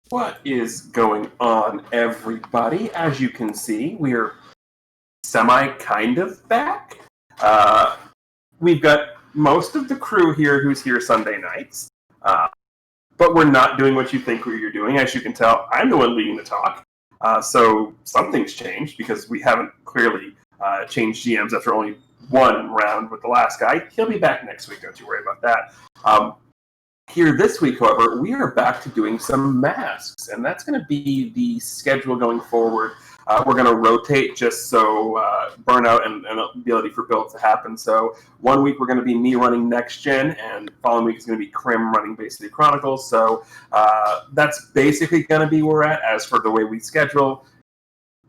What is going on, everybody? As you can see, we're kind of back. We've got most of the crew here who's here Sunday nights, but we're not doing what you think you're doing. As you can tell, I'm the one leading the talk. So something's changed because we haven't clearly changed GMs after only one round with the last guy. He'll be back next week, don't you worry about that. Here this week, however, we are back to doing some masks, and that's going to be the schedule going forward. We're going to rotate just so burnout and the ability for builds to happen. So 1 week we're going to be me running NextGen, and the following week is going to be Krim running basically Chronicles. So that's basically going to be where we're at. As for the way we schedule,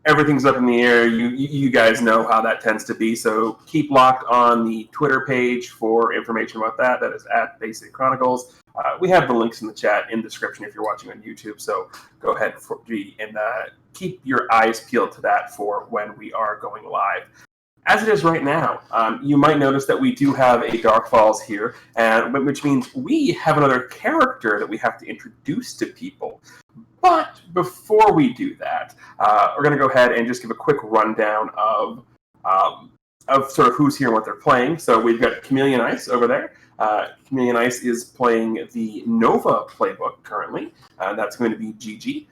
everything's up in the air. You guys know how that tends to be, so keep locked on the Twitter page for information about that. That is at Basic Chronicles. We have the links in the chat in the description if you're watching on YouTube, so go ahead and keep your eyes peeled to that for when we are going live. As it is right now, you might notice that we do have a Dark Falls here, which means we have another character that we have to introduce to people. But before we do that, we're going to go ahead and just give a quick rundown of sort of who's here and what they're playing. So we've got Chameleon Ice over there. Chameleon Ice is playing the Nova playbook currently. That's going to be GG.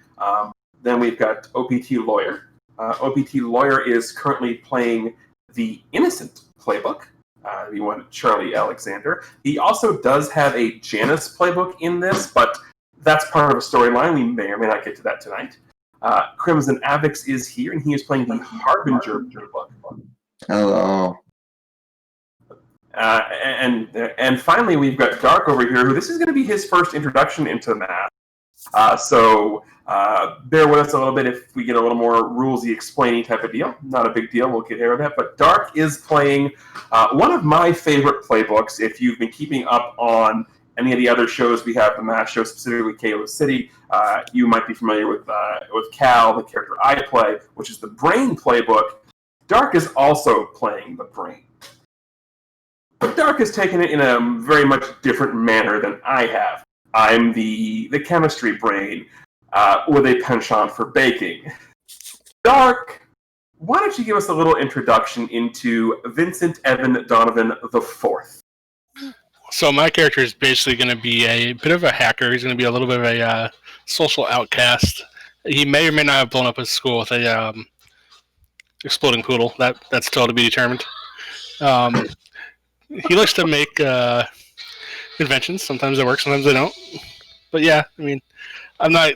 Then we've got OPT Lawyer. OPT Lawyer is currently playing the Innocent playbook. The one Charlie Alexander. He also does have a Janus playbook in this, but that's part of a storyline. We may or may not get to that tonight. Crimson Avix is here, and he is playing the Harbinger playbook. Hello. And finally, we've got Dark over here, who this is going to be his first introduction into the map. So bear with us a little bit if we get a little more rulesy explaining type of deal. Not a big deal. We'll get over that. But Dark is playing one of my favorite playbooks. If you've been keeping up on any of the other shows we have, the Mass show, specifically Kalos City, you might be familiar with Cal, the character I play, which is the Brain playbook. Dark is also playing the Brain. But Dark has taken it in a very much different manner than I have. I'm the chemistry brain with a penchant for baking. Dark, why don't you give us a little introduction into Vincent Evan Donovan IV? So my character is basically going to be a bit of a hacker. He's going to be a little bit of a social outcast. He may or may not have blown up his school with a exploding poodle. That's still to be determined. He likes to make inventions. Sometimes they work, sometimes they don't. But yeah, I mean, I'm not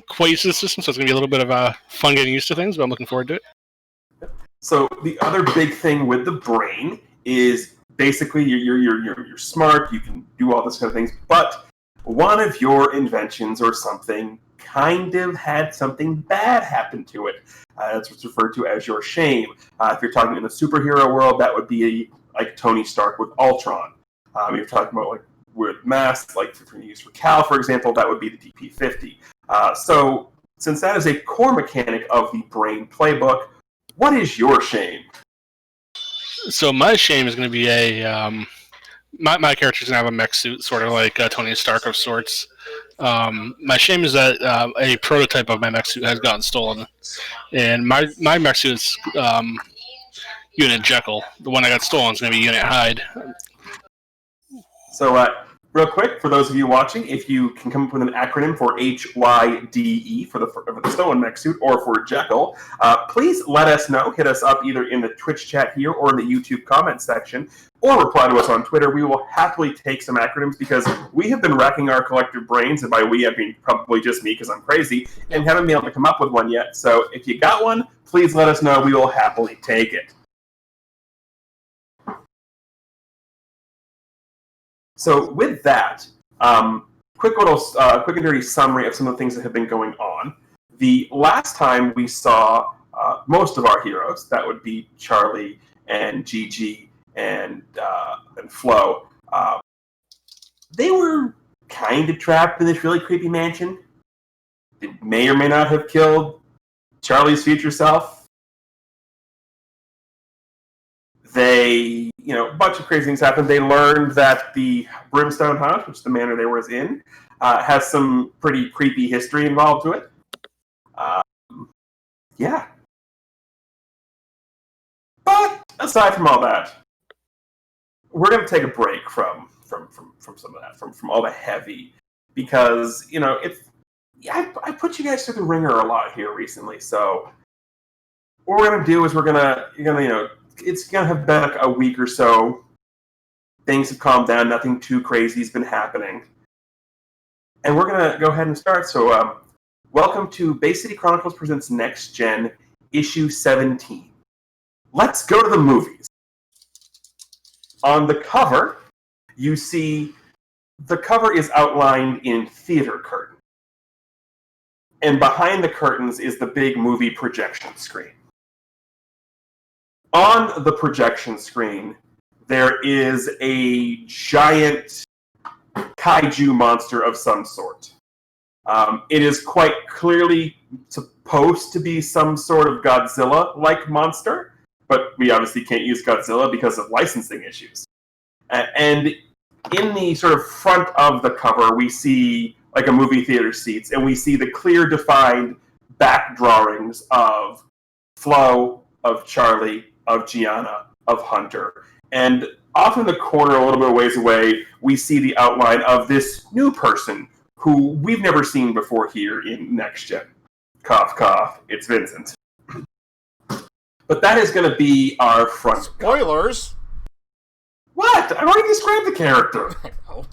quite used to the system, so it's going to be a little bit of fun getting used to things, but I'm looking forward to it. So the other big thing with the Brain is basically you're smart, you can do all this kind of things, but one of your inventions or something kind of had something bad happen to it. That's what's referred to as your shame. If you're talking in the superhero world, that would be like Tony Stark with Ultron. If you're talking about like with masks, like if you're used for Cal, for example, that would be the DP50. So since that is a core mechanic of the Brain playbook, what is your shame? So my shame is going to be my character's going to have a mech suit, sort of like Tony Stark of sorts. My shame is that a prototype of my mech suit has gotten stolen. And my mech suit is Unit Jekyll. The one that got stolen is going to be Unit Hyde. So, real quick, for those of you watching, if you can come up with an acronym for HYDE for the stolen mech suit or for Jekyll, please let us know. Hit us up either in the Twitch chat here or in the YouTube comment section, or reply to us on Twitter. We will happily take some acronyms because we have been racking our collective brains, and by we I mean probably just me because I'm crazy, and haven't been able to come up with one yet. So if you got one, please let us know. We will happily take it. So with that, quick and dirty summary of some of the things that have been going on. The last time we saw most of our heroes, that would be Charlie and GG and Flo, they were kind of trapped in this really creepy mansion. They may or may not have killed Charlie's future self. They, a bunch of crazy things happened. They learned that the Brimstone House, which the manor they were in, Has some pretty creepy history involved to it. Yeah. But aside from all that, we're going to take a break from some of that, from all the heavy, because I put you guys through the ringer a lot here recently. So what we're going to do is it's going to have been like a week or so. Things have calmed down. Nothing too crazy has been happening. And we're going to go ahead and start. So welcome to Bay City Chronicles Presents Next Gen, issue 17. Let's go to the movies. On the cover, you see the cover is outlined in theater curtains. And behind the curtains is the big movie projection screen. On the projection screen, there is a giant kaiju monster of some sort. It is quite clearly supposed to be some sort of Godzilla-like monster, but we obviously can't use Godzilla because of licensing issues. And in the sort of front of the cover, we see like a movie theater seats, and we see the clear defined back drawings of Flo, of Charlie, of Gianna, of Hunter. And off in the corner, a little bit of ways away, we see the outline of this new person who we've never seen before here in Next Gen. Cough, cough, it's Vincent. But that is going to be our front. Spoilers! What? I already described the character. I know.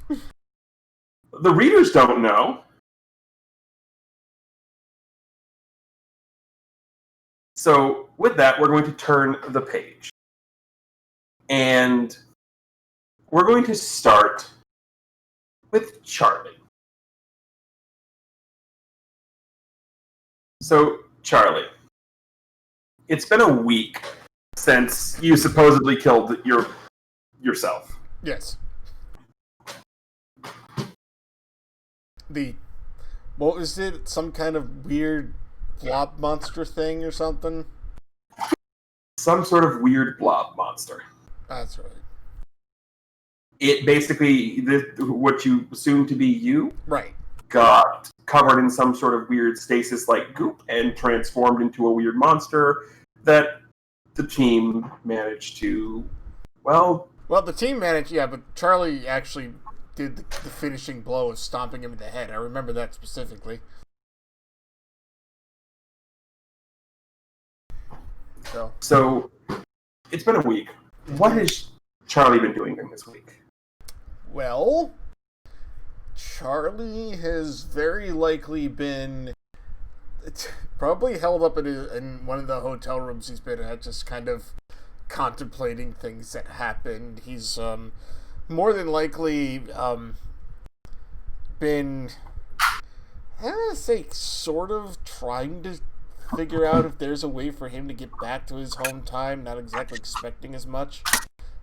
The readers don't know. So with that, we're going to turn the page. And we're going to start with Charlie. So, Charlie, it's been a week since you supposedly killed yourself. Yes. What was it? Some kind of weird blob monster thing or something? Some sort of weird blob monster. That's right. It basically, what you assume to be you, Right. got covered in some sort of weird stasis-like goop and transformed into a weird monster that the team managed to, Well, the team managed, yeah, but Charlie actually did the finishing blow of stomping him in the head. I remember that specifically. So it's been a week. What has Charlie been doing this week? Well, Charlie has very likely been probably held up in one of the hotel rooms he's been at, just kind of contemplating things that happened. He's more than likely been, I don't want to say, sort of trying to figure out if there's a way for him to get back to his home time, not exactly expecting as much.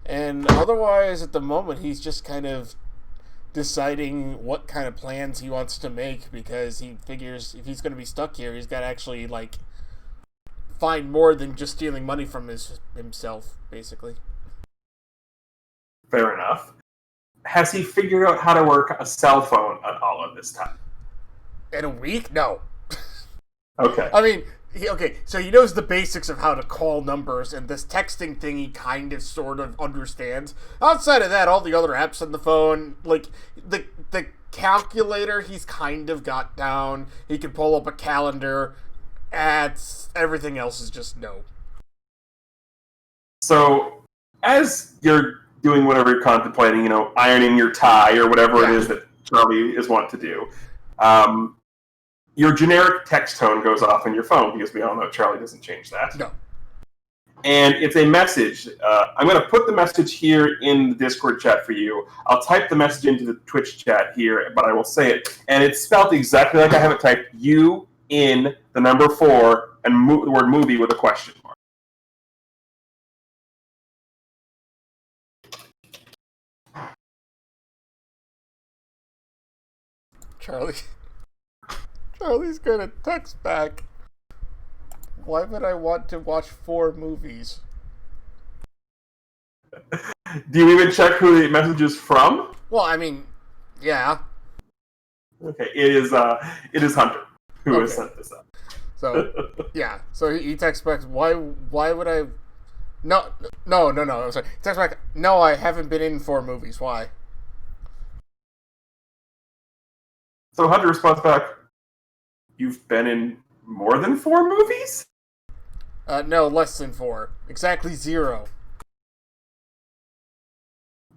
And otherwise, at the moment, he's just kind of deciding what kind of plans he wants to make, because he figures if he's going to be stuck here, he's got to actually, find more than just stealing money from himself, basically. Fair enough. Has he figured out how to work a cell phone at all of this time? In a week? No. Okay. I mean, so he knows the basics of how to call numbers, and this texting thing he kind of sort of understands. Outside of that, all the other apps on the phone, like the calculator, he's kind of got down. He can pull up a calendar. Everything else is just no. So, as you're doing whatever you're contemplating, ironing your tie or whatever it is that Charlie is wont to do, your generic text tone goes off on your phone, because we all know Charlie doesn't change that. No. And it's a message. I'm going to put the message here in the Discord chat for you. I'll type the message into the Twitch chat here, but I will say it. And it's spelled exactly like I have it typed. You in the number 4 and the word movie with a question mark. Charlie's gonna text back. Why would I want to watch 4 movies? Do you even check who the message is from? Well, I mean, yeah. Okay, it is Hunter who has Okay. sent this up. So, yeah. So he texts back, why would I... No. I'm sorry. He texts back, no, I haven't been in 4 movies. Why? So Hunter responds back, you've been in more than 4 movies? No, less than 4. Exactly 0.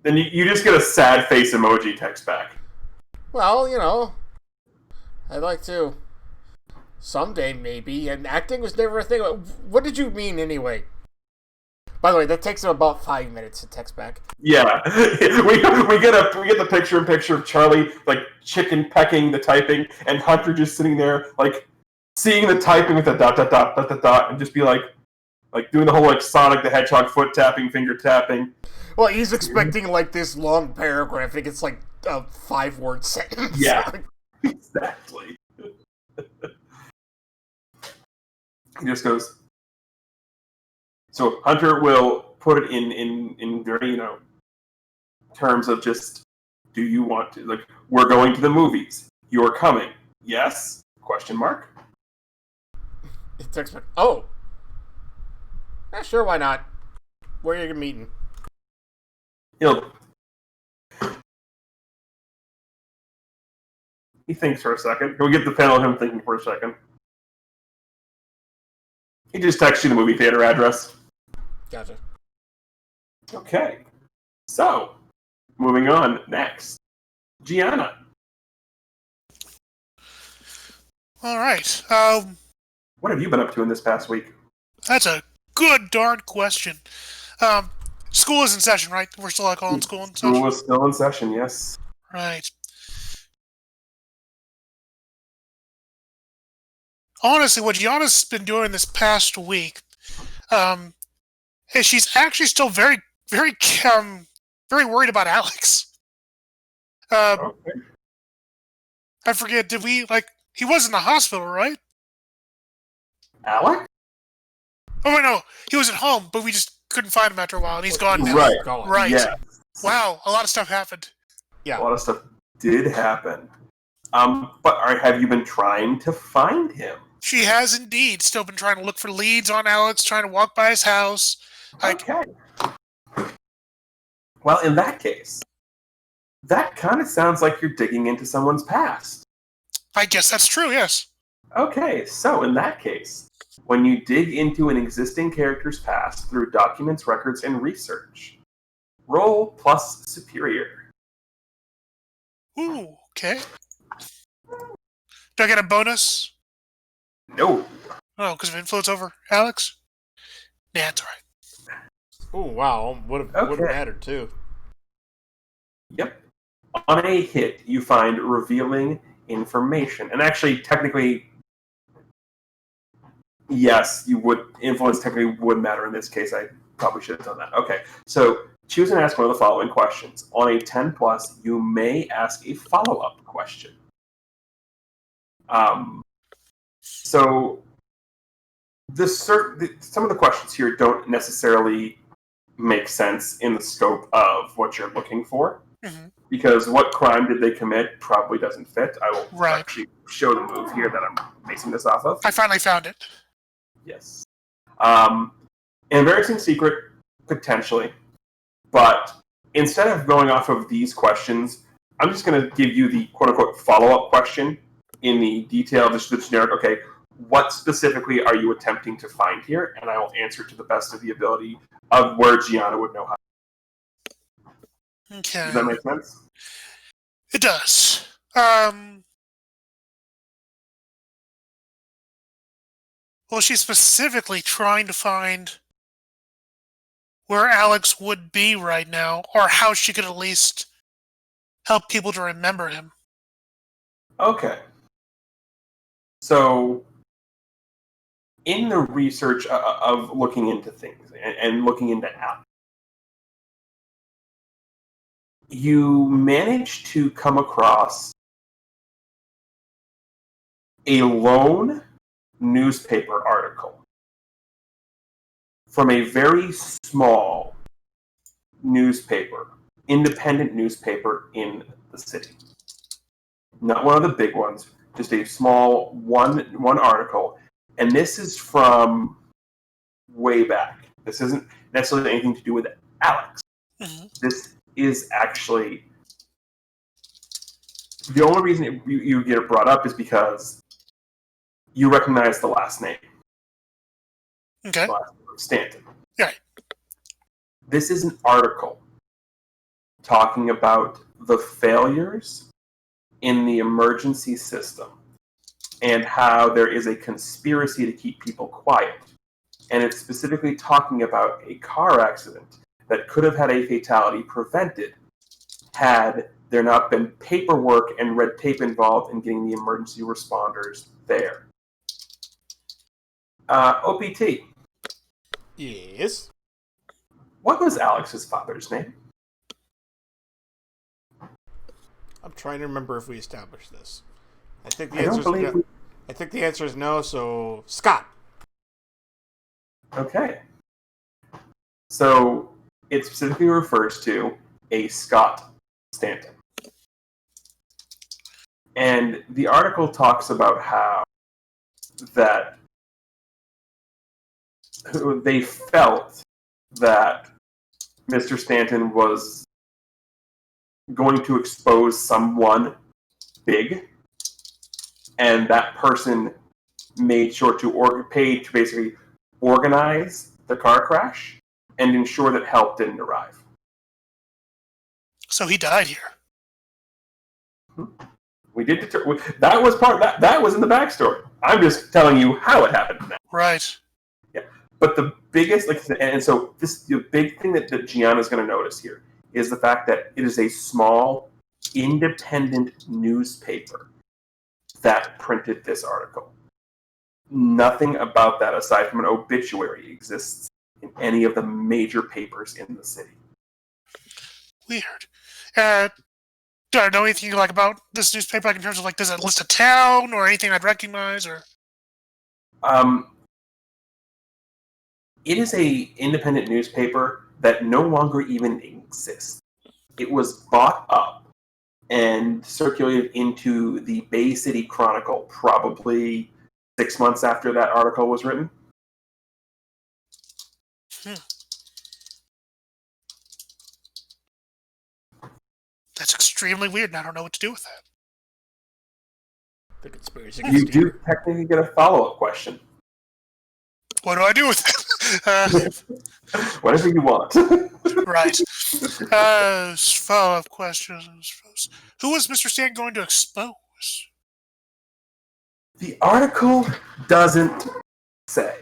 Then you just get a sad face emoji text back. Well, you know, I'd like to. Someday, maybe. And acting was never a thing. What did you mean, anyway? By the way, that takes him about 5 minutes to text back. Yeah, we get the picture of Charlie like chicken pecking the typing, and Hunter just sitting there like seeing the typing with the dot dot dot dot dot dot, and just be like doing the whole like Sonic the Hedgehog foot tapping, finger tapping. Well, he's expecting like this long paragraph. It gets like a 5-word sentence. Yeah, exactly. He just goes. So Hunter will put it in very terms of just, do you want to, like, we're going to the movies. You're coming. Yes? Question mark. He texts back, oh. Sure, why not? Where are you meeting? He thinks for a second. Can we get the panel of him thinking for a second? He just texts you the movie theater address. Gotcha. Okay. So, moving on next. Gianna. All right. What have you been up to in this past week? That's a good darn question. School is in session, right? We're still calling school in session? School is still in session, yes. Right. Honestly, what Gianna's been doing this past week, is she's actually still very, very, very worried about Alex. Okay. I forget, he was in the hospital, right? Alec? Oh, wait, no, he was at home, but we just couldn't find him after a while, and he's gone now. Right. Gone. Right. Yeah. Wow, a lot of stuff happened. Yeah. A lot of stuff did happen. But have you been trying to find him? She has indeed still been trying to look for leads on Alex, trying to walk by his house. Okay. Well, in that case, that kind of sounds like you're digging into someone's past. I guess that's true, yes. Okay, so in that case, when you dig into an existing character's past through documents, records, and research, roll plus superior. Ooh, okay. Do I get a bonus? No. Oh, because of influence over Alex? Nah, it's alright. Oh, wow. Would have mattered, too. Yep. On a hit, you find revealing information. And actually, technically, yes, influence technically would matter in this case. I probably should have done that. Okay, so choose and ask one of the following questions. On a 10 plus, you may ask a follow-up question. So some of the questions here don't necessarily make sense in the scope of what you're looking for. Mm-hmm. Because what crime did they commit probably doesn't fit. I will Right. actually show the move here that I'm basing this off of. I finally found it. Yes. Embarrassing secret, potentially. But instead of going off of these questions, I'm just going to give you the quote-unquote follow-up question in the detail, just the generic, okay, what specifically are you attempting to find here? And I will answer to the best of the ability of where Gianna would know how. Okay. Does that make sense? It does. Well, she's specifically trying to find where Alex would be right now, or how she could at least help people to remember him. Okay. So, in the research of looking into things and looking into Alex, you managed to come across a lone newspaper article from a very small newspaper, independent newspaper in the city. not one of the big ones, just a small one article. And this is from way back. This isn't necessarily anything to do with Alex. Mm-hmm. This is actually the only reason you get it brought up is because you recognize the last name. Okay. The last name of Stanton. Right. This is an article talking about the failures in the emergency system and how there is a conspiracy to keep people quiet. And it's specifically talking about a car accident that could have had a fatality prevented had there not been paperwork and red tape involved in getting the emergency responders there. OPT, Yes. what was Alex's father's name? I'm trying to remember if we established this. I think the I don't answer is believe no. we... I think the answer is no. So Scott. Okay. So it specifically refers to a Scott Stanton. And the article talks about how that they felt that Mr. Stanton was going to expose someone big, and that person made sure to pay to basically organize the car crash and ensure that help didn't arrive. So he died here. We did that was part that was in the backstory. I'm just telling you how it happened now. Right. Yeah, but the biggest, and so the big thing that Gianna's going to notice here is the fact that it is a small, independent newspaper that printed this article. Nothing about that, aside from an obituary, exists in any of the major papers in the city. Weird. Do I know anything about this newspaper? In terms of does it list a town or anything I'd recognize or? It is a independent newspaper that no longer even exists. It was bought up and circulated into the Bay City Chronicle probably 6 months after that article was written. That's extremely weird, and I don't know what to do with that. The conspiracy. You do technically get a follow-up question. What do I do with it? Whatever you want. Right. Follow-up questions. Who was Mr. Stan going to expose? The article doesn't say.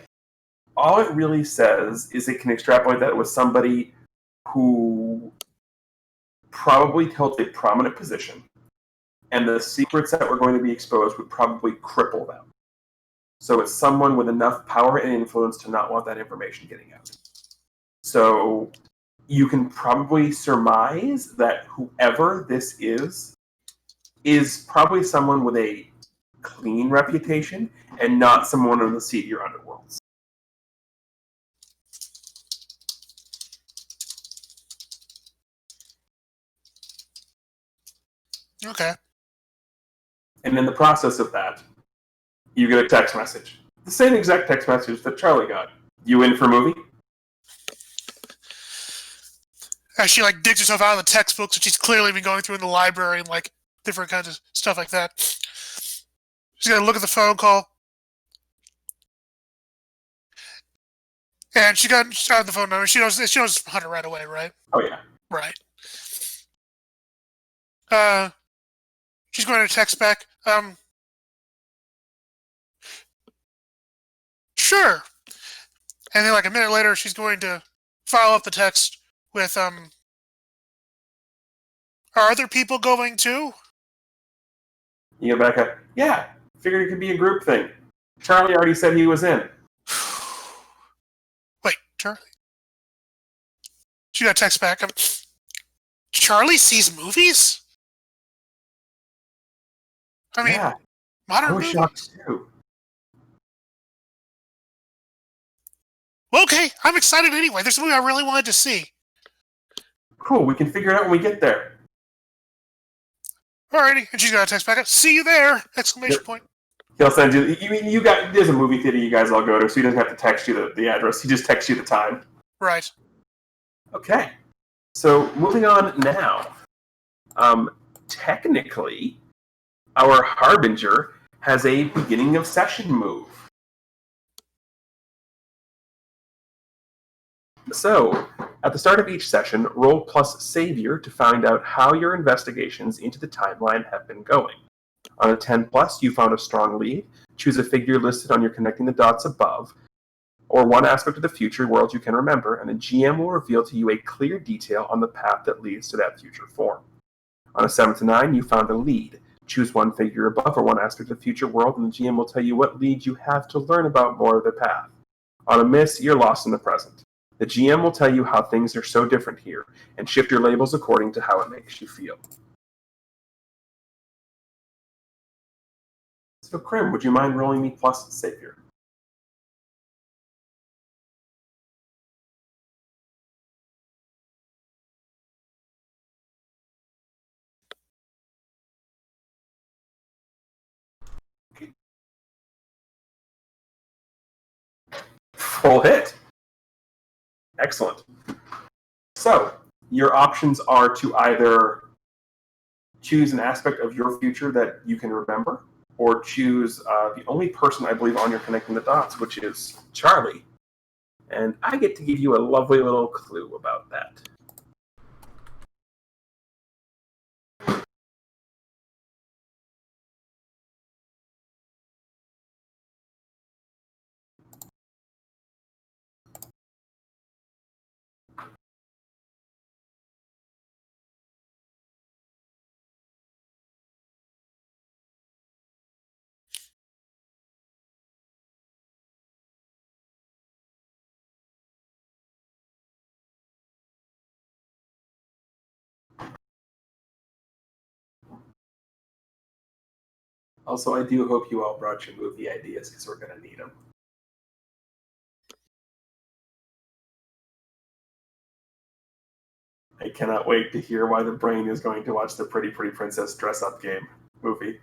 All it really says is it can extrapolate that it was somebody who probably held a prominent position, and the secrets that were going to be exposed would probably cripple them. So it's someone with enough power and influence to not want that information getting out. So you can probably surmise that whoever this is probably someone with a clean reputation and not someone in the seedier underworlds. Okay. And in the process of that, you get a text message. The same exact text message that Charlie got. You in for movie? As she digs herself out of the textbooks that she's clearly been going through in the library and different kinds of stuff like that. She's gonna look at the phone call. And she got the phone number. She knows Hunter right away, right? Oh yeah. Right. She's going to text back. Sure. And then a minute later, she's going to follow up the text with, are other people going too? You get back up. Yeah, figured it could be a group thing. Charlie already said he was in. Wait, Charlie? She got a text back. Charlie sees movies? I mean, Yeah, modern I was movies. shocked too. Well, okay, I'm excited anyway. There's a movie I really wanted to see. Cool, we can figure it out when we get there. Alrighty, and she's got a text back. See you there! Exclamation Yep. point. He'll send you. You mean you got? There's a movie theater you guys all go to, so he doesn't have to text you the address. He just texts you the time. Right. Okay. So moving on now. Technically, our Harbinger has a beginning of session move. So, at the start of each session, roll plus Savior to find out how your investigations into the timeline have been going. On a 10 plus, you found a strong lead. Choose a figure listed on your connecting the dots above, or one aspect of the future world you can remember, and the GM will reveal to you a clear detail on the path that leads to that future form. On a 7 to 9, you found a lead. Choose one figure above or one aspect of the future world, and the GM will tell you what lead you have to learn about more of the path. On a miss, you're lost in the present. The GM will tell you how things are so different here, and shift your labels according to how it makes you feel. So, Krim, would you mind rolling me plus Savior? Okay. Full hit. Excellent. So, your options are to either choose an aspect of your future that you can remember, or choose the only person I believe on your connecting the dots, which is Charlie. And I get to give you a lovely little clue about that. Also, I do hope you all brought your movie ideas, because we're going to need them. I cannot wait to hear why the brain is going to watch the Pretty Pretty Princess Dress Up Game movie.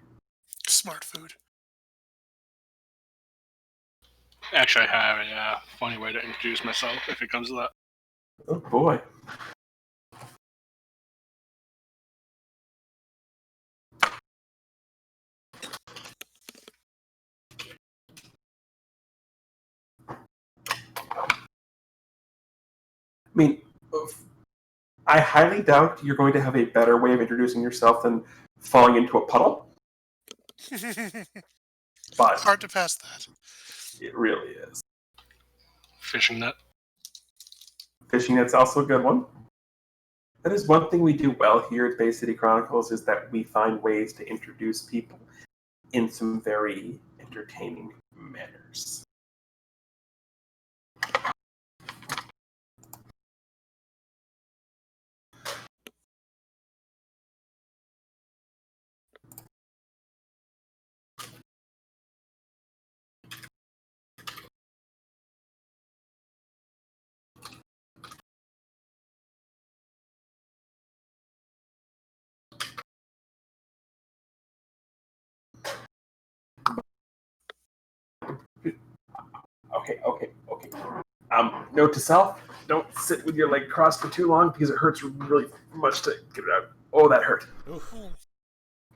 Smart food. Actually, I have a funny way to introduce myself if it comes to that. Oh boy. I mean, I highly doubt you're going to have a better way of introducing yourself than falling into a puddle, but Hard to pass that. it really is. Fishing net. Fishing net's also a good one. That is one thing we do well here at Bay City Chronicles, is that we find ways to introduce people in some very entertaining manners. Okay. Note to self, don't sit with your leg crossed for too long because it hurts really much to get it out. Oh, that hurt. Oof.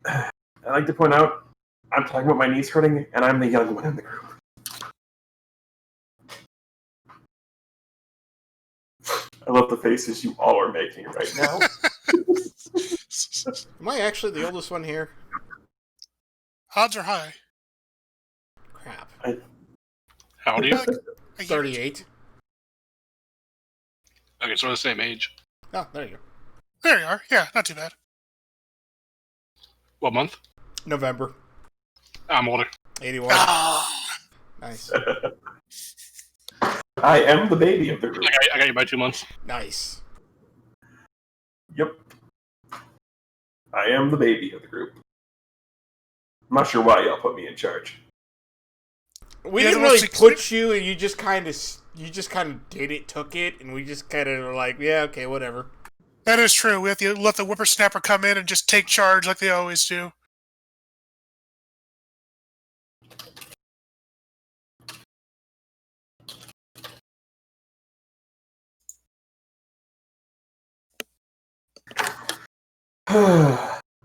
I like to point out, I'm talking about my knees hurting, and I'm the young one in the group. I love the faces you all are making right now. Am I actually the oldest one here? Odds are high. Crap. How old are you? A year. 38. Okay, so we're the same age. Oh, there you go. There you are. Yeah, not too bad. What month? November. I'm older. 81. Ah, Nice. I am the baby of the group. I got you by 2 months. Nice. Yep. I am the baby of the group. I'm not sure why y'all put me in charge. We Yeah, didn't the really most put you, and you just kind of did it, took it, and we just kind of were like, yeah, okay, whatever. That is true. We have to let the whippersnapper come in and just take charge like they always do.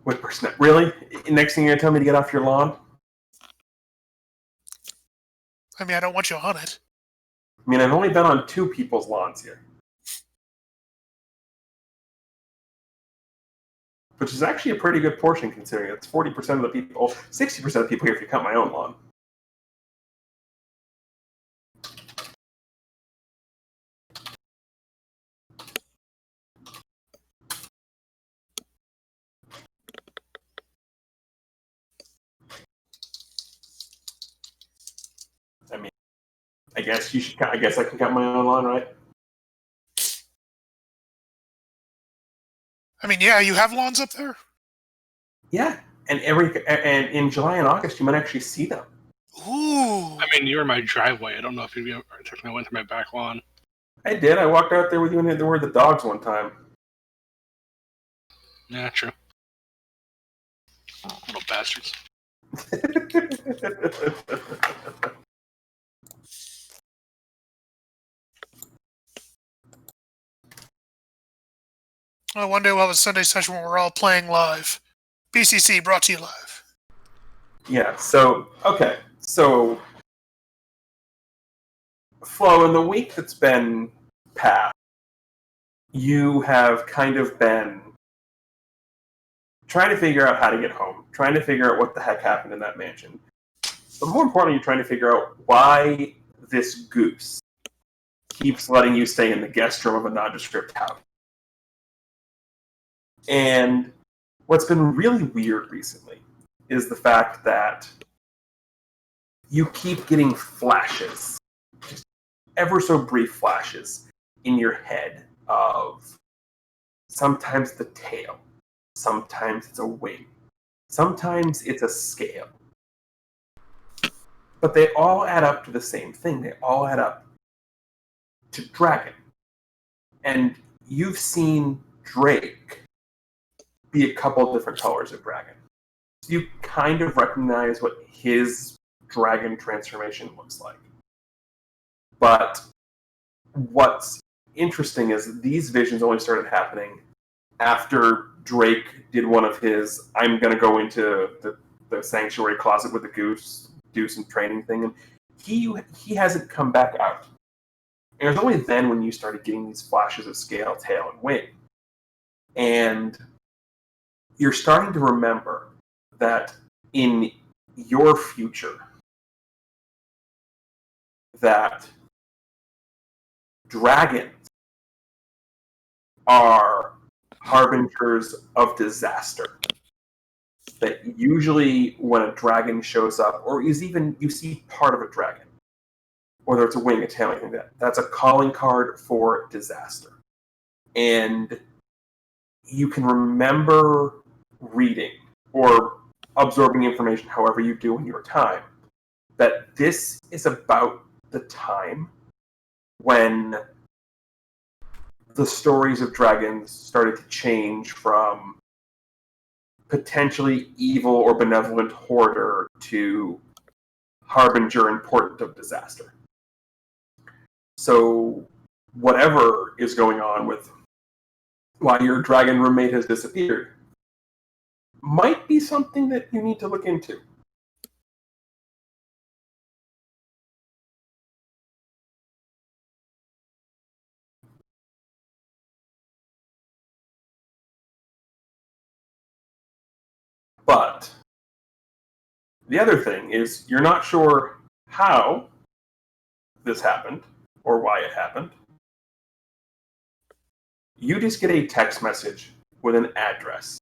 Whippersnap. Really? Next thing you're gonna tell me to get off your lawn? I mean, I don't want you on it. I mean, I've only been on 2 people's lawns here. Which is actually a pretty good portion considering it's 40% of the people, 60% of the people here if you count my own lawn. I mean, I guess you should. I guess I can count my own lawn, right? I mean, yeah, you have lawns up there? Yeah, and in July and August you might actually see them. Ooh. I mean, you were in my driveway. I don't know if you technically went to my back lawn. I did. I walked out there with you and there were the dogs one time. Yeah, true. Little bastards. Well, one day we'll have a Sunday session where we're all playing live. BCC brought to you live. Yeah. So okay. So Flo, in the week that's been past, you have kind of been trying to figure out how to get home, trying to figure out what the heck happened in that mansion. But more importantly, you're trying to figure out why this goose keeps letting you stay in the guest room of a nondescript house. And what's been really weird recently is the fact that you keep getting flashes, just ever so brief flashes, in your head of sometimes the tail, sometimes it's a wing, sometimes it's a scale. But they all add up to the same thing. They all add up to dragon. And you've seen Drake be a couple different colors of dragon. So you kind of recognize what his dragon transformation looks like. But what's interesting is these visions only started happening after Drake did one of his I'm going to go into the sanctuary closet with the goose, do some training thing, and he hasn't come back out. And it was only then when you started getting these flashes of scale, tail, and wing. And you're starting to remember that in your future, that dragons are harbingers of disaster. That usually when a dragon shows up, or is even you see part of a dragon, whether it's a wing, a tail, anything like that, that's a calling card for disaster. And you can remember reading or absorbing information however you do in your time, that this is about the time when the stories of dragons started to change from potentially evil or benevolent hoarder to harbinger and portent of disaster. So whatever is going on with why your dragon roommate has disappeared might be something that you need to look into. But the other thing is you're not sure how this happened or why it happened. You just get a text message with an address.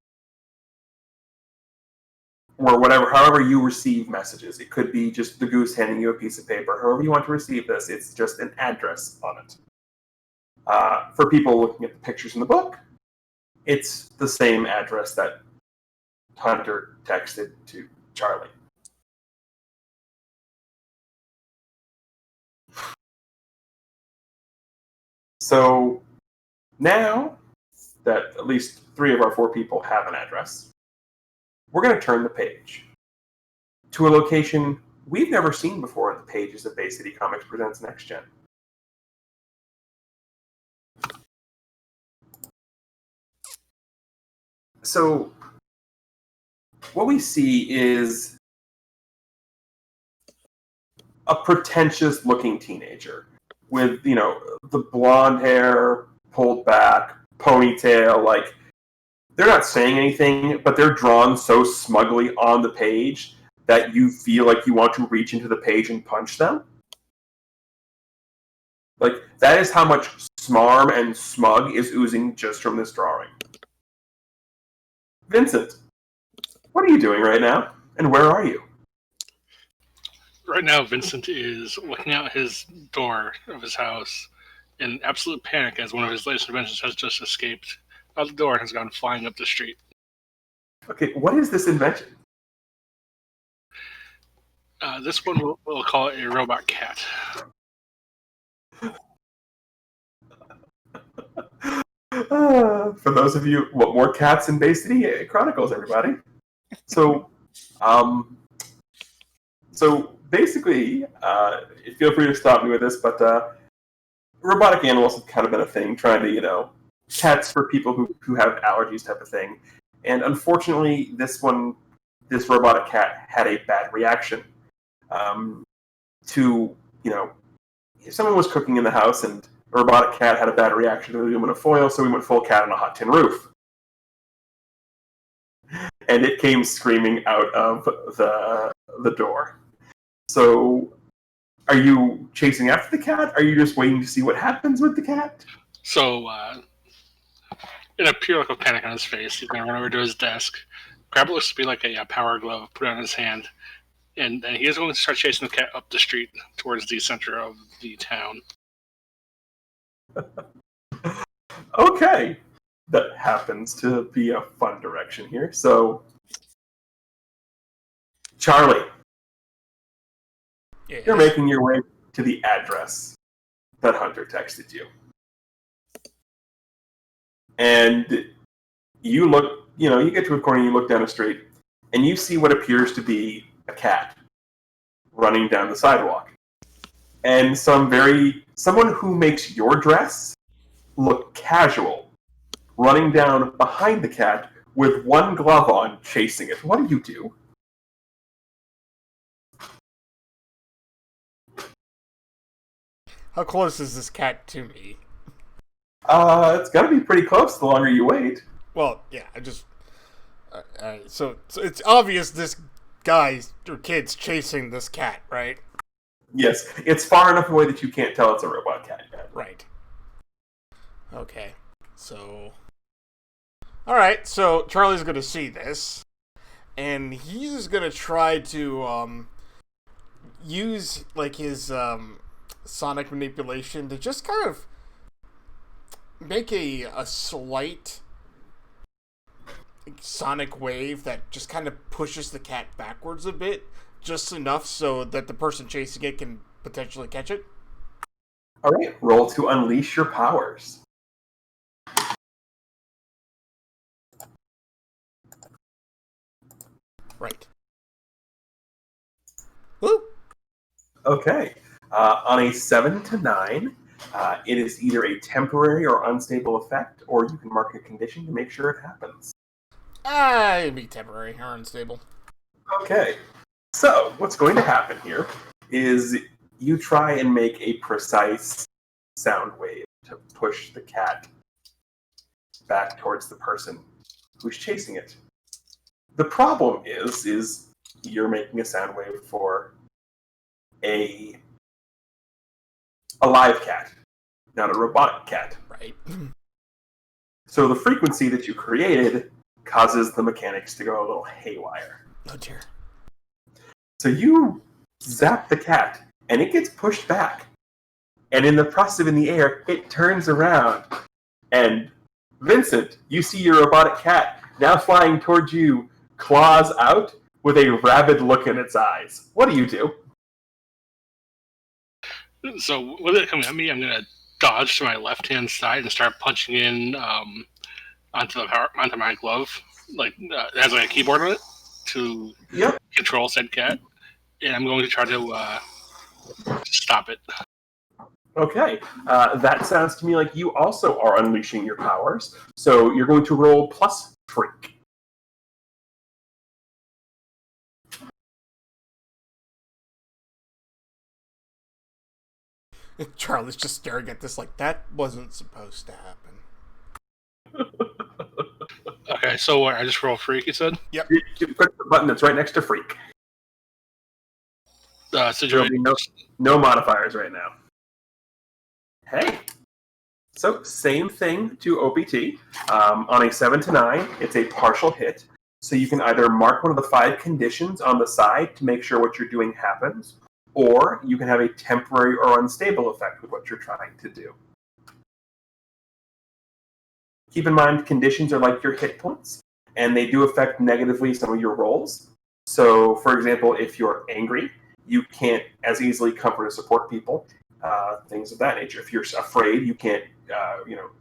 Or whatever, however you receive messages. It could be just the goose handing you a piece of paper. However you want to receive this, it's just an address on it. For people looking at the pictures in the book, it's the same address that Hunter texted to Charlie. So now that at least 3 of our 4 people have an address. We're going to turn the page to a location we've never seen before in the pages of Bay City Comics Presents Next Gen. So, what we see is a pretentious-looking teenager with, the blonde hair pulled back, ponytail, like, they're not saying anything, but they're drawn so smugly on the page that you feel like you want to reach into the page and punch them. Like, that is how much smarm and smug is oozing just from this drawing. Vincent, what are you doing right now? And where are you? Right now, Vincent is looking out his door of his house in absolute panic as one of his latest inventions has just escaped out the door and has gone flying up the street. Okay, what is this invention? This one we'll call it a robot cat. For those of you, what more cats in Bay City Chronicles, everybody. So basically, feel free to stop me with this, but robotic animals have kind of been a thing, trying to, cats for people who have allergies type of thing. And unfortunately, this robotic cat had a bad reaction to, someone was cooking in the house and a robotic cat had a bad reaction to the aluminum foil, so we went full cat on a hot tin roof. And it came screaming out of the door. So, are you chasing after the cat? Are you just waiting to see what happens with the cat? So, in a pure look of panic on his face, he's going to run over to his desk, grab what looks to be like a power glove, put it on his hand, and then he is going to start chasing the cat up the street towards the center of the town. Okay. That happens to be a fun direction here. So, Charlie, Yes. you're making your way to the address that Hunter texted you. And you look, you get to a corner, you look down a street, and you see what appears to be a cat running down the sidewalk. And someone who makes your dress look casual, running down behind the cat with one glove on, chasing it. What do you do? How close is this cat to me? It's gotta be pretty close the longer you wait. Well, yeah, I just... Alright, so it's obvious this guy or kid's chasing this cat, right? Yes, it's far enough away that you can't tell it's a robot cat yet. Right. Okay, so... Alright, so Charlie's gonna see this, and he's gonna try to, use, like, his, sonic manipulation to just kind of make a slight sonic wave that just kind of pushes the cat backwards a bit, just enough so that the person chasing it can potentially catch it. Alright, roll to unleash your powers. Right. Woo! Okay. On a 7 to 9, it is either a temporary or unstable effect, or you can mark a condition to make sure it happens. It'd be temporary or unstable. Okay. So, what's going to happen here is you try and make a precise sound wave to push the cat back towards the person who's chasing it. The problem is you're making a sound wave for a live cat, not a robotic cat. Right. So the frequency that you created causes the mechanics to go a little haywire. Oh dear. So you zap the cat, and it gets pushed back. And in the process of in the air, it turns around. And Vincent, you see your robotic cat now flying towards you, claws out, with a rabid look in its eyes. What do you do? So with it coming at me, I'm going to dodge to my left-hand side and start punching in onto my glove. Like it has like a keyboard on it to Yep. control said cat, and I'm going to try to stop it. Okay. That sounds to me like you also are unleashing your powers. So you're going to roll plus freak. Charlie's just staring at this like, that wasn't supposed to happen. Okay, so what? I just roll freak. You said. Yep. You press the button that's right next to freak. There'll Situation. be no modifiers right now. Hey. So same thing to OPT. On a 7 to 9, it's a partial hit. So you can either mark one of the 5 conditions on the side to make sure what you're doing happens, or you can have a temporary or unstable effect with what you're trying to do. Keep in mind, conditions are like your hit points, and they do affect negatively some of your rolls. So, for example, if you're angry, you can't as easily comfort or support people, things of that nature. If you're afraid, you can't,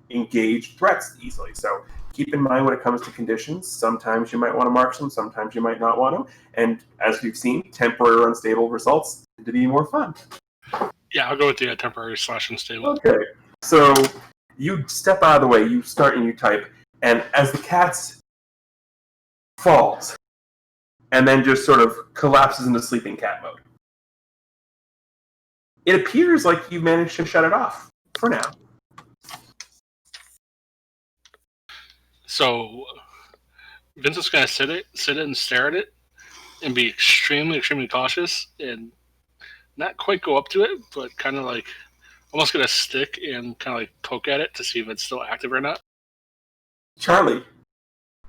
engage threats easily. So, keep in mind when it comes to conditions, sometimes you might want to mark them, sometimes you might not want to. And as we've seen, temporary or unstable results tend to be more fun. Yeah, I'll go with the temporary / unstable. Okay, so you step out of the way, you start and you type, and as the cat falls, and then just sort of collapses into sleeping cat mode, it appears like you managed to shut it off, for now. So Vince is going to sit it and stare at it and be extremely, extremely cautious and not quite go up to it, but kind of like almost get a stick and kind of like poke at it to see if it's still active or not. Charlie,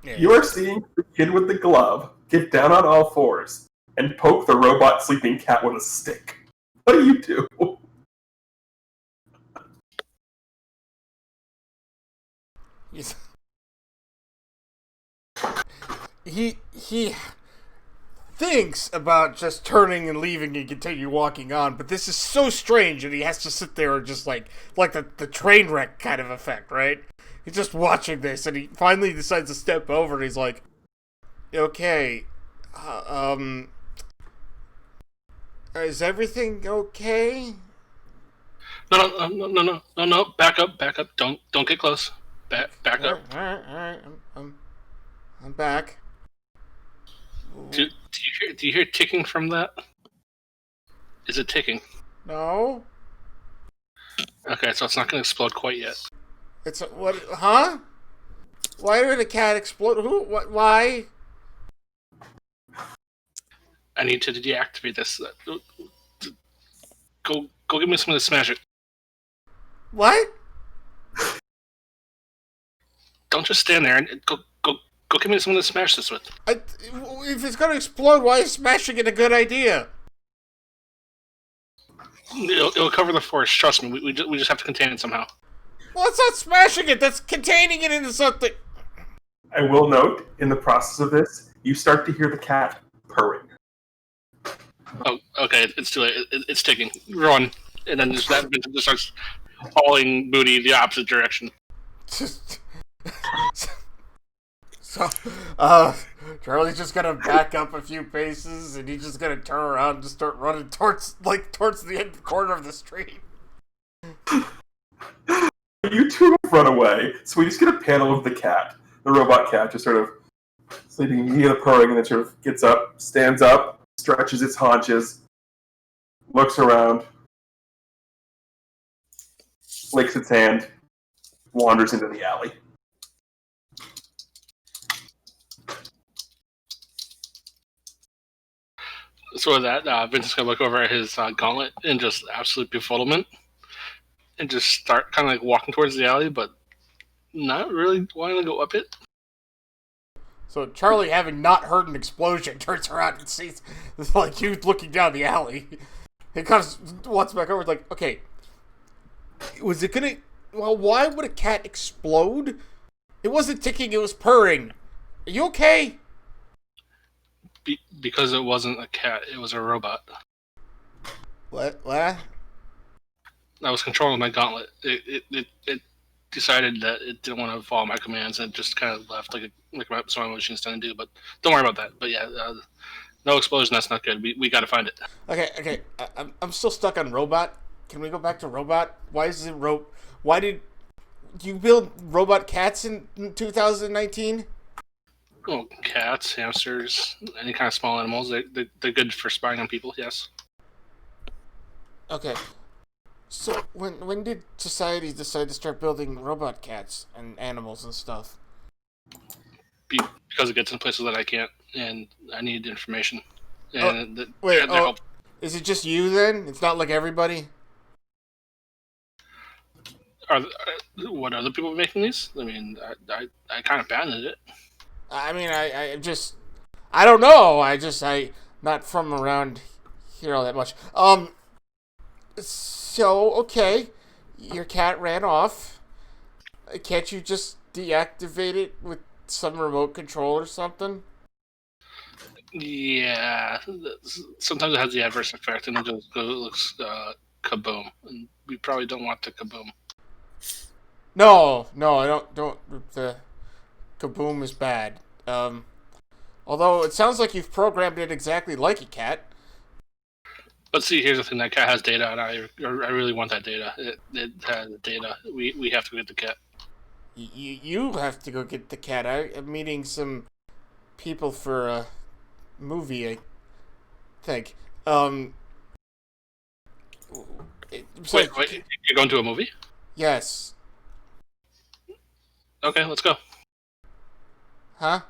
you are seeing the kid with the glove get down on all fours and poke the robot sleeping cat with a stick. What do you do? He thinks about just turning and leaving and continue walking on, but this is so strange that he has to sit there and just like the train wreck kind of effect, right? He's just watching this, and he finally decides to step over, and he's like, "Okay, is everything okay?" No. Back up. Don't get close. Back up. All right. I'm back. Do you hear ticking from that? Is it ticking? No. Okay, so it's not going to explode quite yet. It's what? Huh? Why would a cat explode? Who? What? Why? I need to deactivate this. Go give me something to smash it. What? Don't just stand there and go give me something to smash this with. If it's gonna explode, why is smashing it a good idea? It'll cover the force. Trust me. We just have to contain it somehow. Well, that's not smashing it. That's containing it into something. I will note, in the process of this, you start to hear the cat purring. Oh, okay. It's too late. It's ticking. Run, and then just starts hauling booty the opposite direction. So, Charlie's just gonna back up a few paces, and he's just gonna turn around and just start running towards the end corner of the street. You two run away, so we just get a panel of the cat, the robot cat, just sort of sleeping. You hear the purring, and then sort of gets up, stands up, stretches its haunches, looks around, licks its hand, wanders into the alley. So with that, Vince is gonna look over at his gauntlet in just absolute befuddlement, and just start kind of like walking towards the alley, but not really wanting to go up it. So Charlie, having not heard an explosion, turns around and sees like you looking down the alley. He walks back over, like, okay, was it gonna? Well, why would a cat explode? It wasn't ticking; it was purring. Are you okay? Because it wasn't a cat; it was a robot. What? I was controlling my gauntlet. It decided that it didn't want to follow my commands and it just kind of left like some of my machines tend to do. But don't worry about that. But yeah, no explosion. That's not good. We got to find it. Okay. I'm still stuck on robot. Can we go back to robot? Why is it Why did you build robot cats in 2019? Oh, cats, hamsters, any kind of small animals. They're good for spying on people. Yes. Okay. So when did society decide to start building robot cats and animals and stuff? Because it gets in places that I can't, and I need information. And is it just you then? It's not like everybody? What other people making these? I mean, I kind of patented it. I mean, I don't know. I not from around here all that much. So, okay, your cat ran off. Can't you just deactivate it with some remote control or something? Yeah, sometimes it has the adverse effect, and it just looks kaboom. And we probably don't want the kaboom. No, I don't. The kaboom is bad. Although it sounds like you've programmed it exactly like a cat. But see, here's the thing: that cat has data, and I really want that data. It has data. We have to go get the cat. You have to go get the cat. I'm meeting some people for a movie, I think. Wait, you're going to a movie? Yes. Okay, let's go. Huh?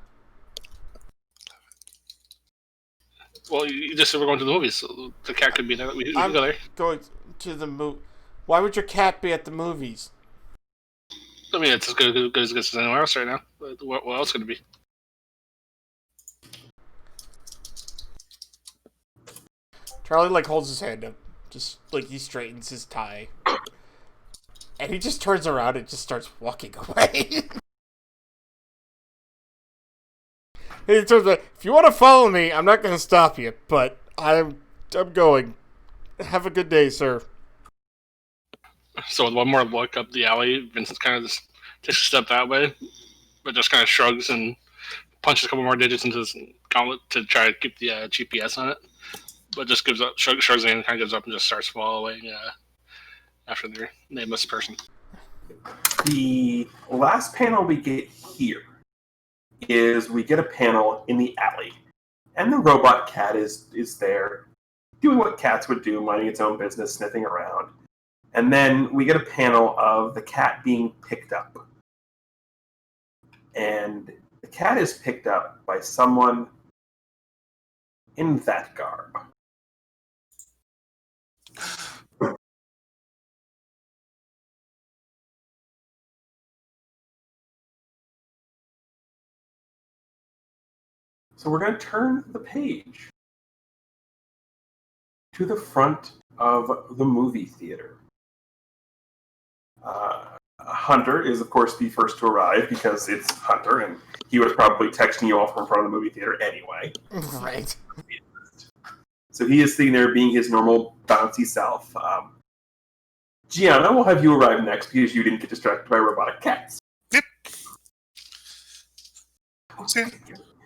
Well, you just said we're going to the movies, so the cat could be there. We can go there. Going to the movie. Why would your cat be at the movies? I mean, it's as good as anywhere else right now. What else could it be? Charlie holds his hand up, just he straightens his tie, and he just turns around and just starts walking away. He turns around, if you want to follow me, I'm not going to stop you, but I'm going. Have a good day, sir. So with one more look up the alley, Vincent kind of just takes a step that way, but just kind of shrugs and punches a couple more digits into his gauntlet to try to keep the GPS on it. But just gives up, shrugs and kind of gives up and just starts following after the nameless person. The last panel we get here is we get a panel in the alley, and the robot cat is there, doing what cats would do, minding its own business, sniffing around. And then we get a panel of the cat being picked up. And the cat is picked up by someone in that garb. So we're going to turn the page to the front of the movie theater. Hunter is, of course, the first to arrive because it's Hunter, and he was probably texting you all from in front of the movie theater anyway. Right. So he is sitting there being his normal bouncy self. Gianna, we'll have you arrive next because you didn't get distracted by robotic cats. Yep.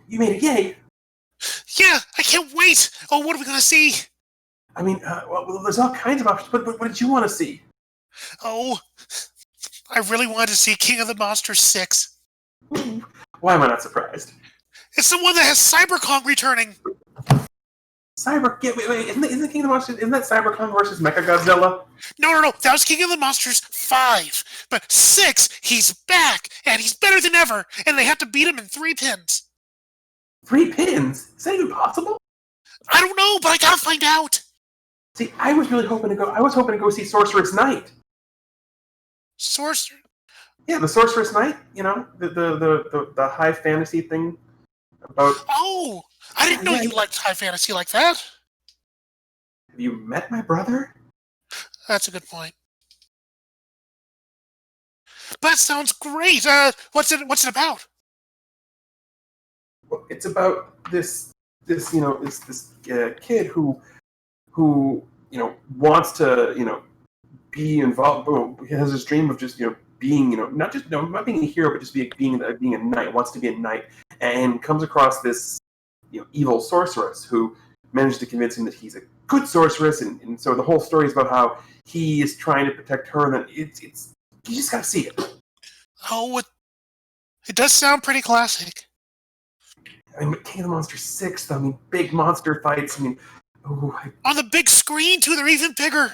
You made it, yay! Yeah, I can't wait! Oh, what are we gonna see? I mean, well, there's all kinds of options, but what did you want to see? Oh, I really wanted to see King of the Monsters 6. Why am I not surprised? It's the one that has Cyberkong returning. Wait, isn't the King of the Monsters, isn't that Cyberkong versus Mechagodzilla? No, that was King of the Monsters 5. But 6, he's back, and he's better than ever, and they have to beat him in 3 pins. 3 pins? Is that even possible? I don't know, but I gotta find out. See, I was hoping to go see Sorceress Knight. Sorcerer? Yeah, the Sorceress Knight, you know, the high fantasy thing about... Oh, I didn't know you liked high fantasy like that. Have you met my brother? That's a good point. That sounds great. What's it about? Well, it's about this kid who wants to, be involved. He has this dream of just, being, not just not being a hero, but just being a knight, wants to be a knight, and comes across this evil sorceress who managed to convince him that he's a good sorceress, and so the whole story is about how he is trying to protect her, and then it's you just gotta see it. Oh, it does sound pretty classic. I mean, King of the Monsters 6, though, I mean, big monster fights, I mean, On the big screen, too, they're even bigger.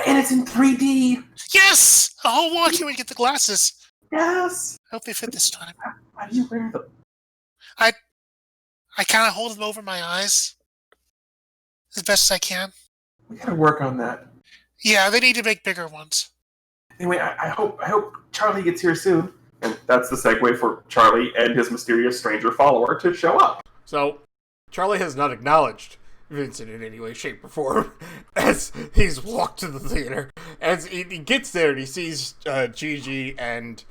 and it's in 3D. Yes! Oh, why can't we get the glasses? Yes. I hope they fit this time. Why do you wear them? I kind of hold them over my eyes as best as I can. We gotta work on that. Yeah, they need to make bigger ones. Anyway, I hope Charlie gets here soon. And that's the segue for Charlie and his mysterious stranger follower to show up. So, Charlie has not acknowledged Vincent in any way, shape, or form as he's walked to the theater. As he gets there and he sees Gigi and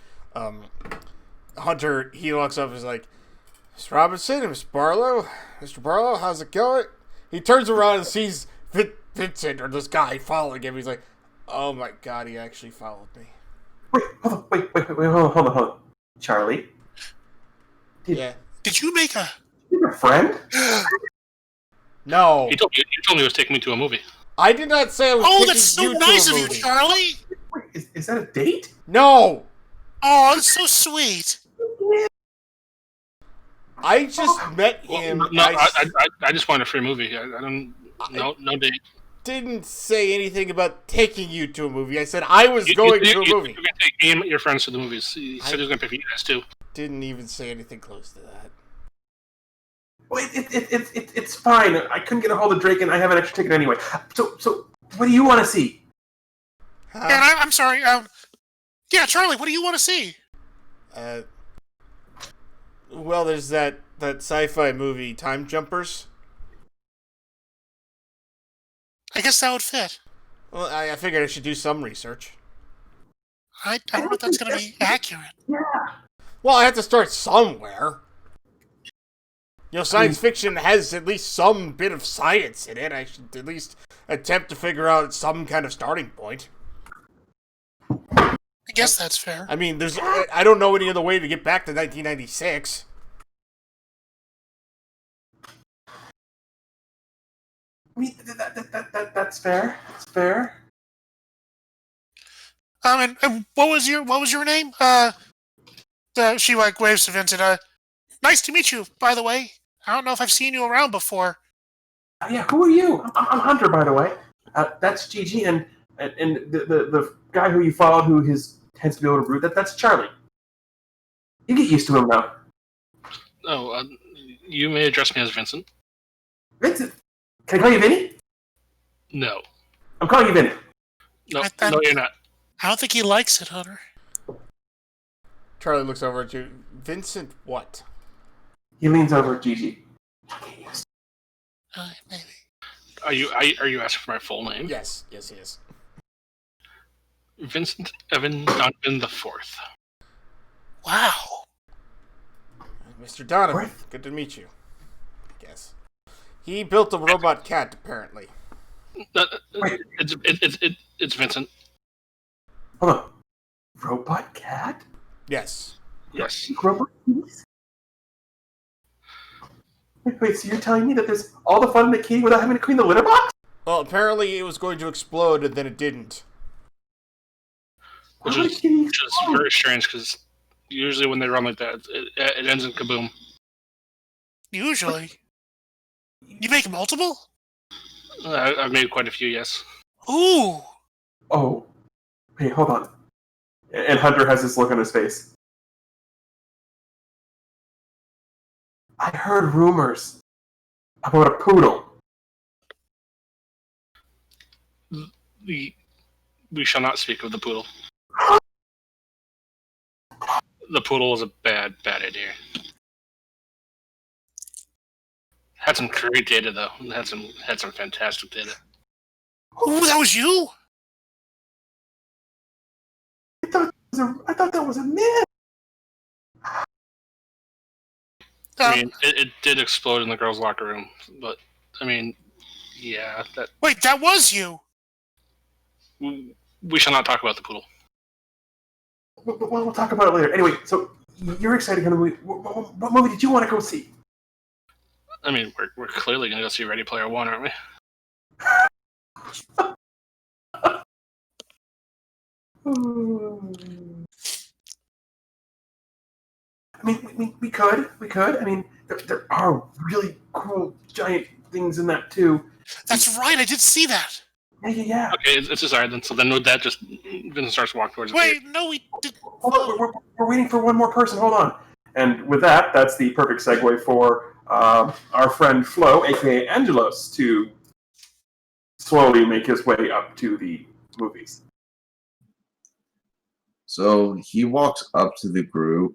Hunter, he walks up and is like, Mr. Robinson and Mr. Barlow, how's it going? He turns around and sees Vincent, or this guy, following him. He's like, oh my god, he actually followed me. Wait, hold on. Charlie? Did you make a... You're a friend? No. He told me he was taking me to a movie. I did not say I was Oh, taking that's so you nice to a of you, movie. Charlie! Wait, is that a date? No! Oh, that's so sweet. I just met him. No, I I just wanted a free movie. I don't. No date. didn't say anything about taking you to a movie. I said I was going to a movie. You're going to take me and your friends to the movies. He said he was going to pay for you guys too. Didn't even say anything close to that. Well, it's fine. I couldn't get a hold of Drake, and I have an extra ticket anyway. So what do you want to see? And I'm sorry. Yeah, Charlie, what do you want to see? Well, there's that sci-fi movie, Time Jumpers. I guess that would fit. Well, I figured I should do some research. I don't know if that's going to be accurate. Yeah. Well, I have to start somewhere. Science fiction has at least some bit of science in it. I should at least attempt to figure out some kind of starting point. I guess that's fair. I mean, I don't know any other way to get back to 1996. I mean, that's fair. That's fair. And what was your name? She waves to Vincent. Nice to meet you, by the way. I don't know if I've seen you around before. Yeah, who are you? I'm Hunter, by the way. That's Gigi, and the guy who you followed, who tends to be able to root. That's Charlie. You get used to him now. Oh, you may address me as Vincent. Vincent, can I call you Vinny? No. I'm calling you Vinny. No, no, you're not. I don't think he likes it, Hunter. Charlie looks over at you. Vincent, what? He leans over at Gigi. Maybe. Are you asking for my full name? Yes, he is. Vincent Evan Donovan the Fourth. Wow. Mr. Donovan, good to meet you. I guess. He built a robot cat, apparently. It's Vincent. Hold on. Robot cat? Yes. Yes. Robot keys? Wait, so you're telling me that there's all the fun in the key without having to clean the litter box? Well, apparently it was going to explode, and then it didn't. Which is very strange, because usually when they run like that, it ends in kaboom. Usually. You make multiple? I've made quite a few, yes. Ooh. Oh. Hey, hold on. And Hunter has this look on his face. I heard rumors about a poodle. We shall not speak of the poodle. The poodle is a bad idea. Had some great data though. Had some fantastic data. Ooh, that was you? I thought that was a myth. I mean, it did explode in the girls' locker room, but I mean, yeah, that. Wait, that was you? We shall not talk about the poodle. we'll talk about it later. Anyway, so you're excited for the movie. What movie did you want to go see? I mean, we're clearly going to go see Ready Player One, aren't we? I mean, we could. I mean, there are really cool giant things in that too. That's right, I did see that. Yeah. Okay, it's just alright then. So then with that, just Vincent starts to walk towards the Wait, no, we did. Hold on, we're waiting for one more person. Hold on. And with that, that's the perfect segue for our friend Flo, aka Angelos, to slowly make his way up to the movies. So he walks up to the group,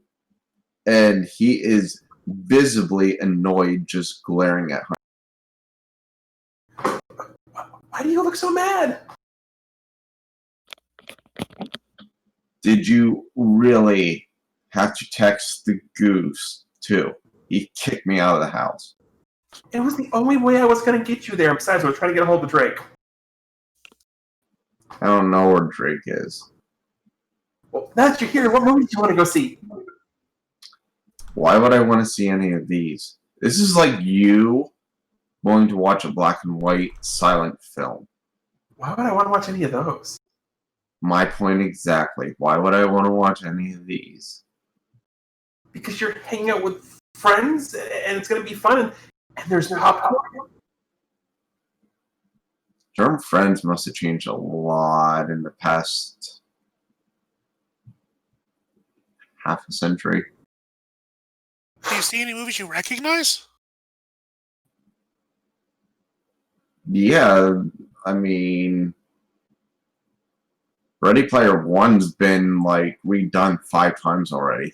and he is visibly annoyed, just glaring at her. Why do you look so mad? Did you really have to text the goose, too? He kicked me out of the house. It was the only way I was going to get you there. Besides, I was trying to get a hold of Drake. I don't know where Drake is. Well, now that you're here, what movie do you want to go see? Why would I want to see any of these? This is like you wanting to watch a black and white silent film. Why would I want to watch any of those? My point exactly. Why would I want to watch any of these? Because you're hanging out with friends, and it's going to be fun, and there's popcorn. German friends must have changed a lot in the past half a century. Do you see any movies you recognize? Yeah, I mean, Ready Player One's been like redone 5 times already.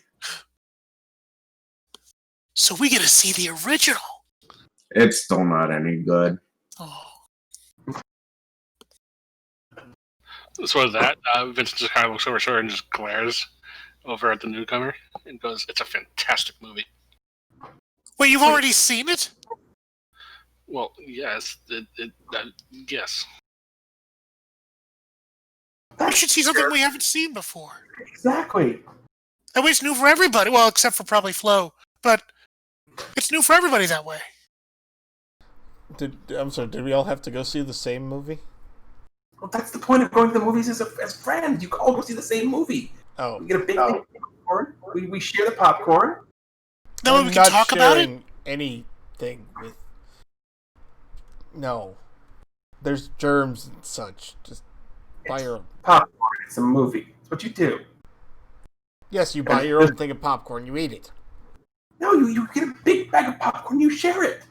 So we get to see the original. It's still not any good. Oh. So with that, Vincent just kind of looks over his shoulder and just glares over at the newcomer and goes, "It's a fantastic movie." Wait, you've already seen it? Well, yes, yes. We should see something we haven't seen before. Exactly. That way it's new for everybody. Well, except for probably Flo. But it's new for everybody that way. I'm sorry, did we all have to go see the same movie? Well, that's the point of going to the movies as friends. You all go see the same movie. Oh. We get a big thing of popcorn. We share the popcorn. No, we can talk about it? Anything with... No. There's germs and such. Just buy your own. Popcorn. It's a movie. It's what you do. Yes, you buy your own thing of popcorn. You eat it. No, you get a big bag of popcorn. You share it.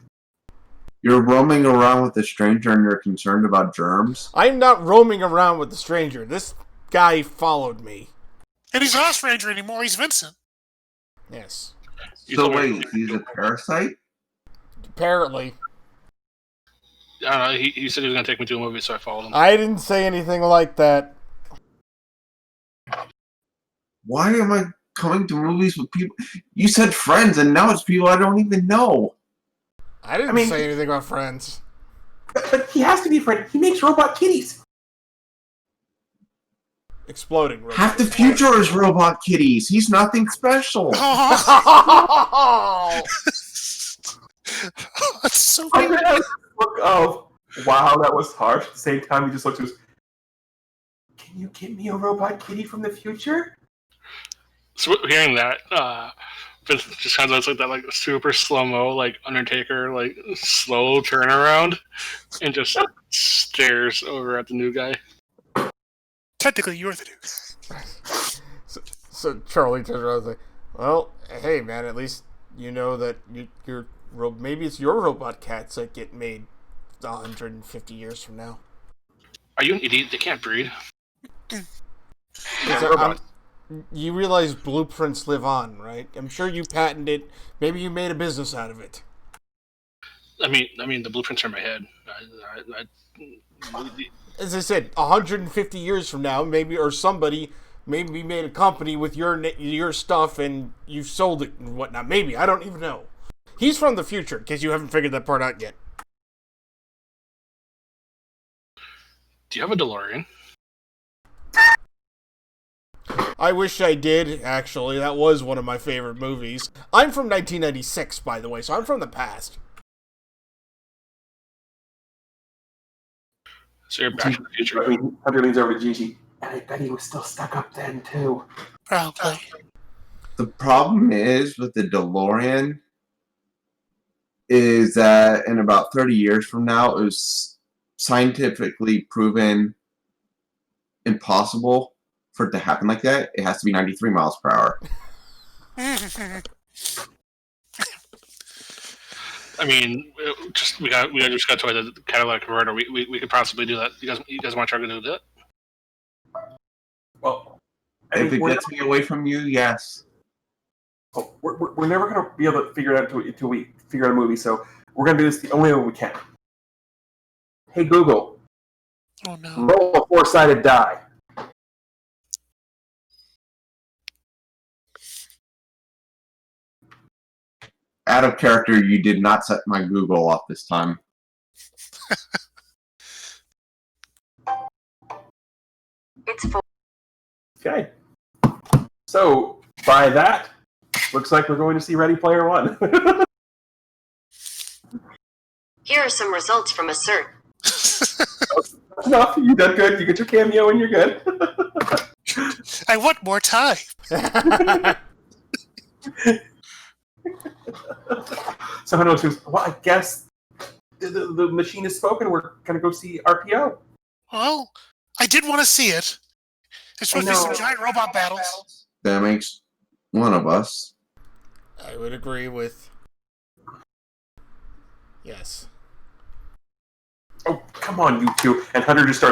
You're roaming around with a stranger and you're concerned about germs? I'm not roaming around with the stranger. This guy followed me. And he's not a stranger anymore. He's Vincent. Yes. So wait, he's a parasite? Apparently. I don't know, he said he was going to take me to a movie, so I followed him. I didn't say anything like that. Why am I coming to movies with people? You said friends, and now it's people I don't even know. I didn't say anything about friends. But he has to be a friend. He makes robot kitties. Exploding robots. Half the future is robot kitties. He's nothing special. Oh! That's so I weird. read look of, wow, that was harsh. At the same time, he just looks at us. Can you get me a robot kitty from the future? So hearing that, Vincent just kind of looks like that, like super slow mo, like Undertaker, like slow turnaround, and just stares over at the new guy. Technically, you're the dude. So Charlie turns around and is like, well, hey man, at least you know that maybe it's your robot cats that get made 150 years from now. Are you an idiot? They can't breed. You realize blueprints live on, right? I'm sure you patented it. Maybe you made a business out of it. I mean, the blueprints are in my head. As I said, 150 years from now, somebody made a company with your stuff and you've sold it and whatnot. Maybe, I don't even know. He's from the future, in case you haven't figured that part out yet. Do you have a DeLorean? I wish I did, actually. That was one of my favorite movies. I'm from 1996, by the way, so I'm from the past. So you're Back to the Future. I mean, Hunter leans over to Gigi. And I bet he was still stuck up then, too. Probably. The problem is with the DeLorean is that in about 30 years from now, it was scientifically proven impossible for it to happen like that. It has to be 93 miles per hour. I mean, we just got to the catalytic converter. We could possibly do that. You guys want to try to do that? Well, If it gets me away from you, yes. We're never going to be able to figure it out until we figure out a movie, so we're going to do this the only way we can. Hey, Google. Oh, no. Roll a four-sided die. Out of character, you did not set my Google off this time. It's 4. Okay. So, by that, looks like we're going to see Ready Player One. Here are some results from a search. Enough. You done good. You get your cameo and you're good. I want more time. So Hunter goes, well, I guess the machine has spoken. We're going to go see RPO. Well, I did want to see it. There's supposed to be some giant robot battles. That makes one of us. I would agree with... Yes. Oh, come on, you two. And Hunter just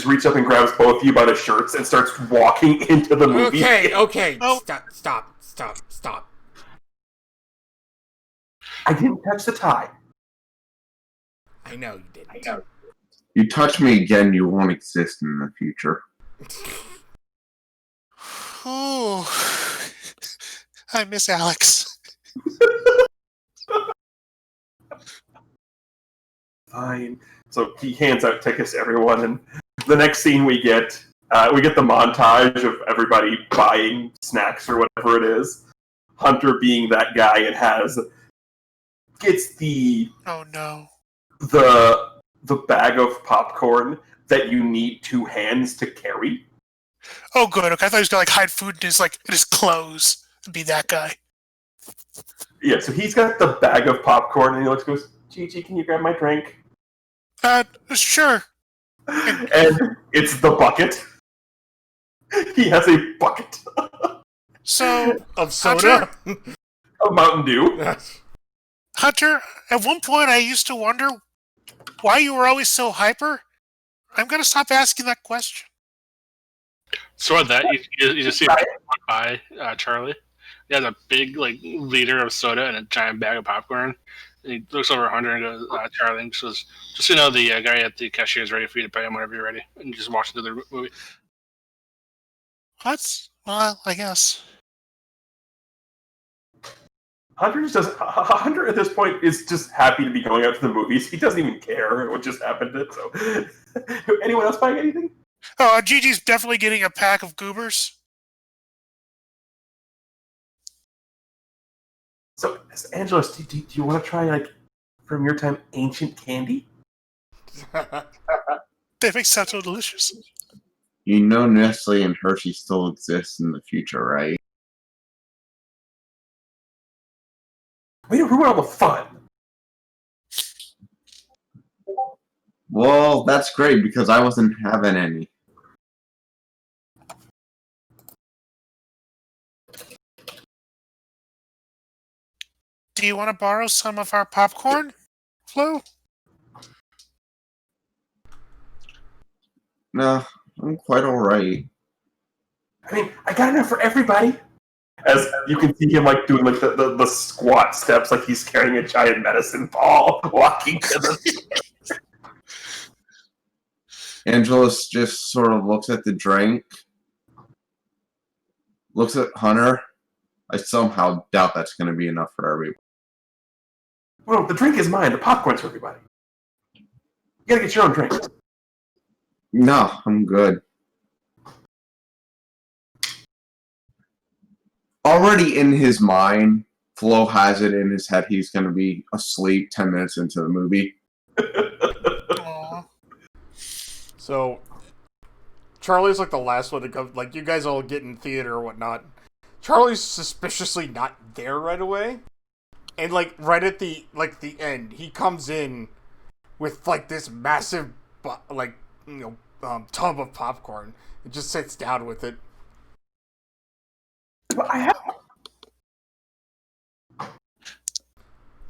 reaches up and grabs both of you by the shirts and starts walking into the movie. Okay. Oh. Stop. I didn't touch the tie. I know you didn't. You touch me again, you won't exist in the future. Ooh. I miss Alex. Fine. So he hands out tickets to everyone, and the next scene we get the montage of everybody buying snacks or whatever it is. Hunter being that guy and gets the bag of popcorn that you need two hands to carry. Oh, good. Okay, I thought he was gonna hide food in his clothes and be that guy. Yeah, so he's got the bag of popcorn, and he goes, Gigi, can you grab my drink? Sure. And it's the bucket. He has a bucket So Of soda? of Mountain Dew. Hunter, at one point I used to wonder why you were always so hyper. I'm gonna stop asking that question. So that you just see him walk by Charlie. He has a big liter of soda and a giant bag of popcorn. And he looks over at Hunter and goes, Charlie, and says, "Just so you know, the guy at the cashier is ready for you to pay him whenever you're ready." And you just walks into the movie. What? Well, I guess. Hunter at this point is just happy to be going out to the movies. He doesn't even care what just happened. So, anyone else buying anything? Oh, Gigi's definitely getting a pack of goobers. So, Angelos, do you want to try, from your time, ancient candy? They make sound so delicious. You know Nestle and Hershey still exist in the future, right? We don't ruin all the fun. Well, that's great because I wasn't having any. Do you want to borrow some of our popcorn, Flo? No, I'm quite alright. I mean, I got enough for everybody. As you can see him doing the squat steps, like he's carrying a giant medicine ball, walking to the. Angelus just sort of looks at the drink, looks at Hunter. I somehow doubt that's going to be enough for everybody. Well, the drink is mine. The popcorn's for everybody. You gotta get your own drink. No, I'm good. already in his mind, Flo has it in his head he's going to be asleep 10 minutes into the movie. Aw. So, Charlie's like the last one to come. Like, you guys all get in theater or whatnot. Charlie's suspiciously not there right away. And, like, right at the end, he comes in with, like, this massive, tub of popcorn. And just sits down with it. I have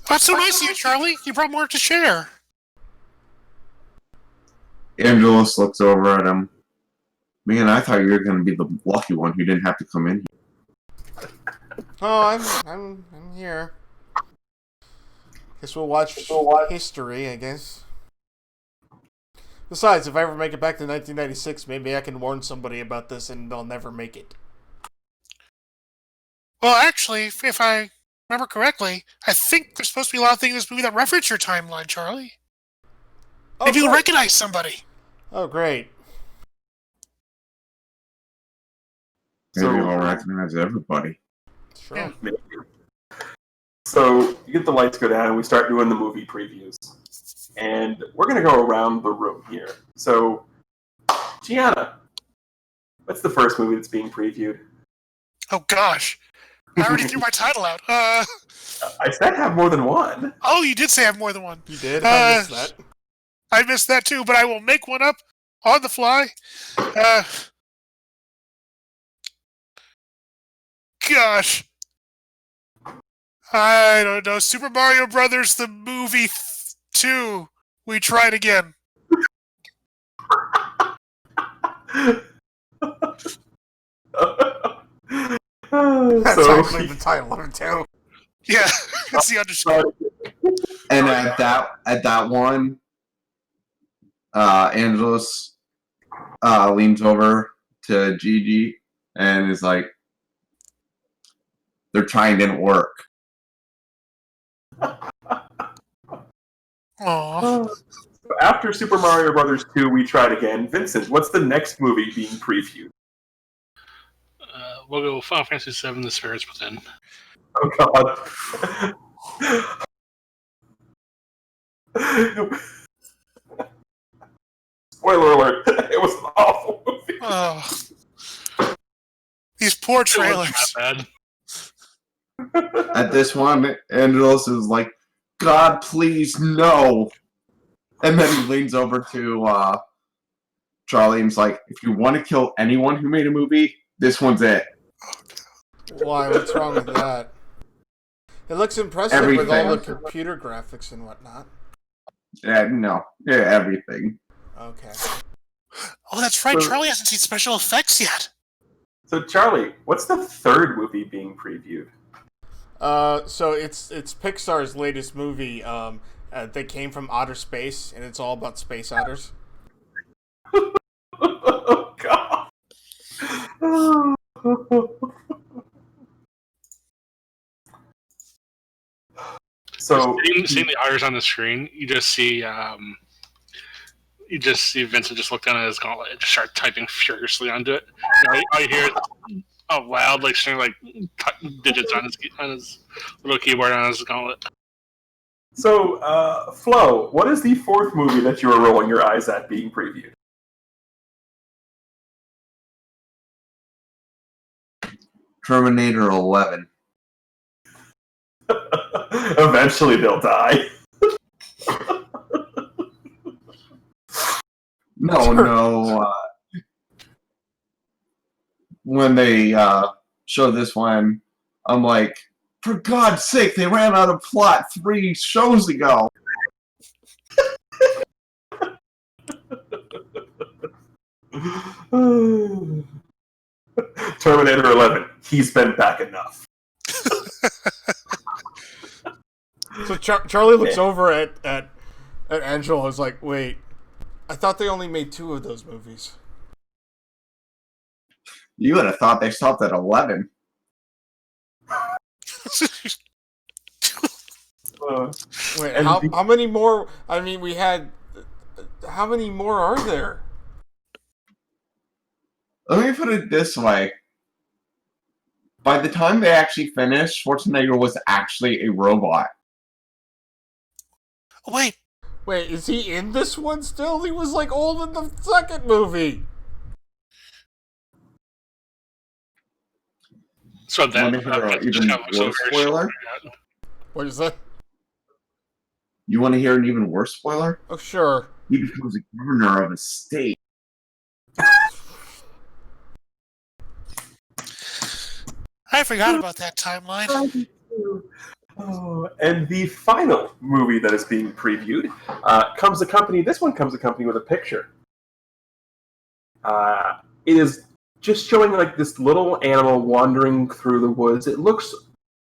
That's so nice of you, Charlie. You brought more to share. Angelus looks over at him. Man, I thought you were going to be the lucky one who didn't have to come in. Oh, I'm here. Guess we'll watch history, I guess. Besides, if I ever make it back to 1996, maybe I can warn somebody about this and they'll never make it. Well, actually, if I remember correctly, I think there's supposed to be a lot of things in this movie that reference your timeline, Charlie. Oh, Maybe you'll great. recognize somebody. Oh, great. Maybe So- I'll recognize everybody. Sure. Yeah. maybe. So you get the lights go down and we start doing the movie previews. And we're going to go around the room here. So, Gianna, what's the first movie that's being previewed? Oh, gosh. I already threw my title out. I said have more than one. Oh, you did say I have more than one. You did? I missed that. I missed that too, but I will make one up on the fly. Gosh. I don't know. Super Mario Brothers, the movie 2. We tried again. That's So, actually the title of it, too. Yeah, it's the underscore. And at that one, Angelus leans over to Gigi and is like, "Their trying didn't work." Aw. after Super Mario Brothers 2, we tried again. Vincent, what's the next movie being previewed? We'll go Final Fantasy VII: The Spirits Within. Oh God. Spoiler alert! It was an awful movie. Oh. These poor It wasn't trailers. that bad. At this one, Angelus is like, "God, please, no!" And then he leans over to Charlie and's like, "If you want to kill anyone who made a movie, this one's it." Why? What's wrong with that? It looks impressive with all the Everything. computer graphics and whatnot. No, everything. Okay. Oh, that's right. So- Charlie hasn't seen special effects yet. So, Charlie, what's the third movie being previewed? So it's Pixar's latest movie. That came from outer space, and it's all about space otters. Oh God. So Seeing the otters on the screen, you just see Vincent just look down at his gauntlet and just start typing furiously onto it. All you hear is a loud, like string, like digits on his little keyboard on his gauntlet. So, Flo, what is the fourth movie that you are rolling your eyes at being previewed? Terminator 11. Eventually they'll die. No. When they show this one, I'm like, for God's sake, they ran out of plot 3 shows ago. Terminator 11. He's been back enough. So Charlie looks over at Angela. Is like, wait, I thought they only made 2 of those movies. You would have thought they stopped at 11. Wait, And how many more? I mean, we had. How many more are there? Let me put it this way. By the time they actually finished, Schwarzenegger was actually a robot. Wait, Wait, is he in this one still? He was like old in the second movie. So that Want to hear an just even kind of looks so worse very spoiler? short. What is that? You want to hear an even worse spoiler? Oh, sure. He becomes a governor of a state. I forgot about that timeline. Oh, and the final movie that is being previewed comes accompanied. This one comes accompanied with a picture. It is just showing like this little animal wandering through the woods. It looks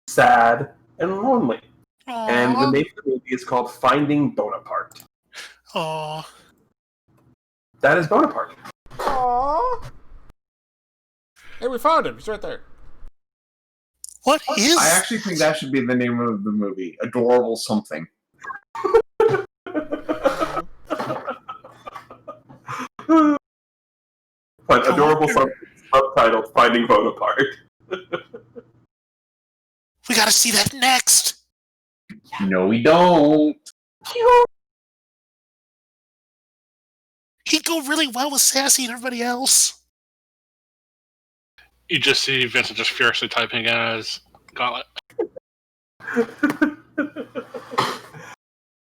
sad and lonely. And the name of the movie is called Finding Bonaparte. Aw. That is Bonaparte. Aww. Hey, we found him. He's right there. What is... I actually think that should be the name of the movie. Adorable something. But adorable subtitled Finding Bonaparte. We gotta see that next! No, we don't. He'd go really well with Sassy and everybody else. You just see Vincent just furiously typing in his gauntlet.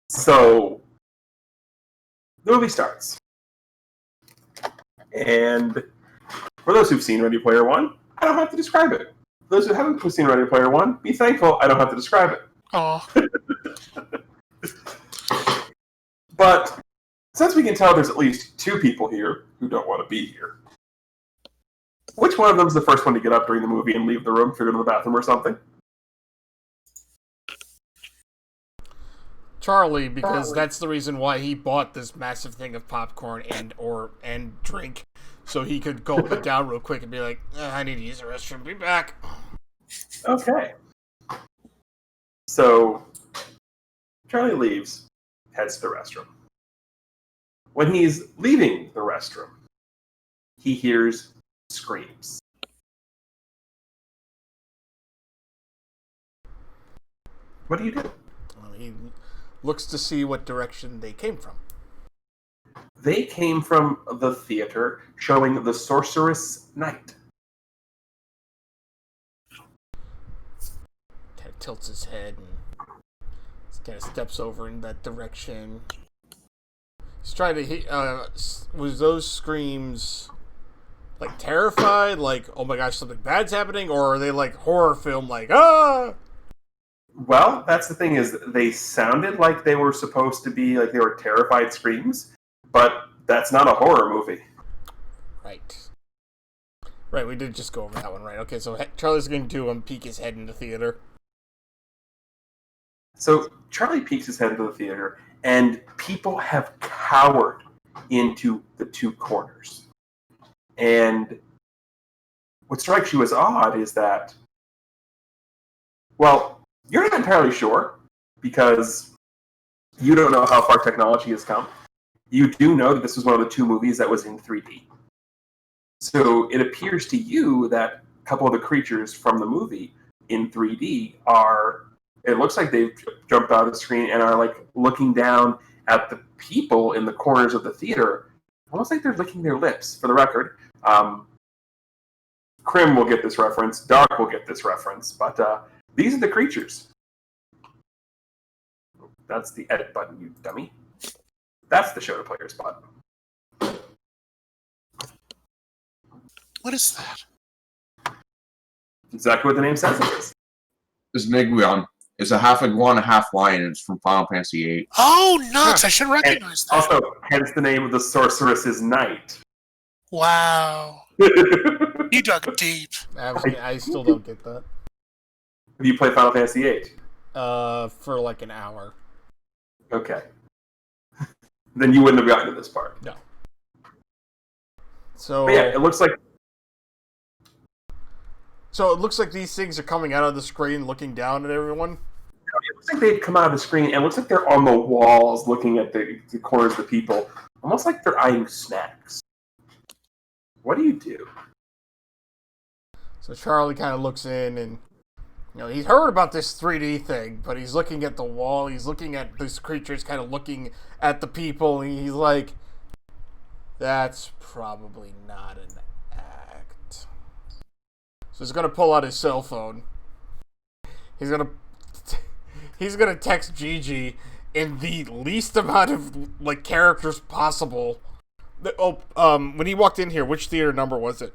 So, the movie starts. And for those who've seen Ready Player One, I don't have to describe it. For those who haven't seen Ready Player One, be thankful I don't have to describe it. Aw. But since we can tell there's at least two people here who don't want to be here, which one of them is the first one to get up during the movie and leave the room to go to the bathroom or something? Charlie, because that's the reason why he bought this massive thing of popcorn and drink, so he could gulp it down real quick and be like, I need to use the restroom, be back. Okay. So, Charlie leaves, heads to the restroom. When he's leaving the restroom, he hears screams. What do you do? Well, he looks to see what direction they came from. They came from the theater showing The Sorceress Knight. Kind of tilts his head and kind of steps over in that direction. He's trying to hit. Was those screams like terrified, like oh my gosh something bad's happening, or are they like horror film, like ah? Well, that's the thing is they sounded like they were supposed to be like they were terrified screams, but that's not a horror movie. Right, we did just go over that one, right? Okay, so Charlie's going to peek his head in the theater. So Charlie peeks his head into the theater, and people have cowered into the two corners. And what strikes you as odd is that, well, you're not entirely sure, because you don't know how far technology has come. You do know that this was one of the two movies that was in 3D. So it appears to you that a couple of the creatures from the movie in 3D are, it looks like they've jumped out of the screen and are like looking down at the people in the corners of the theater, almost like they're licking their lips, for the record. Krim will get this reference, Dark will get this reference, but these are the creatures. That's the edit button, you dummy. That's the show to players button. What is that? Exactly what the name says it is. This Niguan is a half iguana, half lion. It's from Final Fantasy VIII. Oh, nuts! I should recognize that. Also, hence the name of the Sorceress's Knight. Wow. You dug deep. I still don't get that. Have you played Final Fantasy VIII? For like an hour. Okay. Then you wouldn't have gotten to this part. No. So But yeah, it looks like these things are coming out of the screen, looking down at everyone. it looks like they've come out of the screen, and it looks like they're on the walls, looking at the corners of the people, almost like they're eyeing snacks. What do you do? So Charlie kind of looks in and, he's heard about this 3D thing, but he's looking at the wall. He's looking at these creatures kind of looking at the people, and he's like, that's probably not an act. So he's going to pull out his cell phone. He's going to text Gigi in the least amount of, characters possible. When he walked in here, which theater number was it?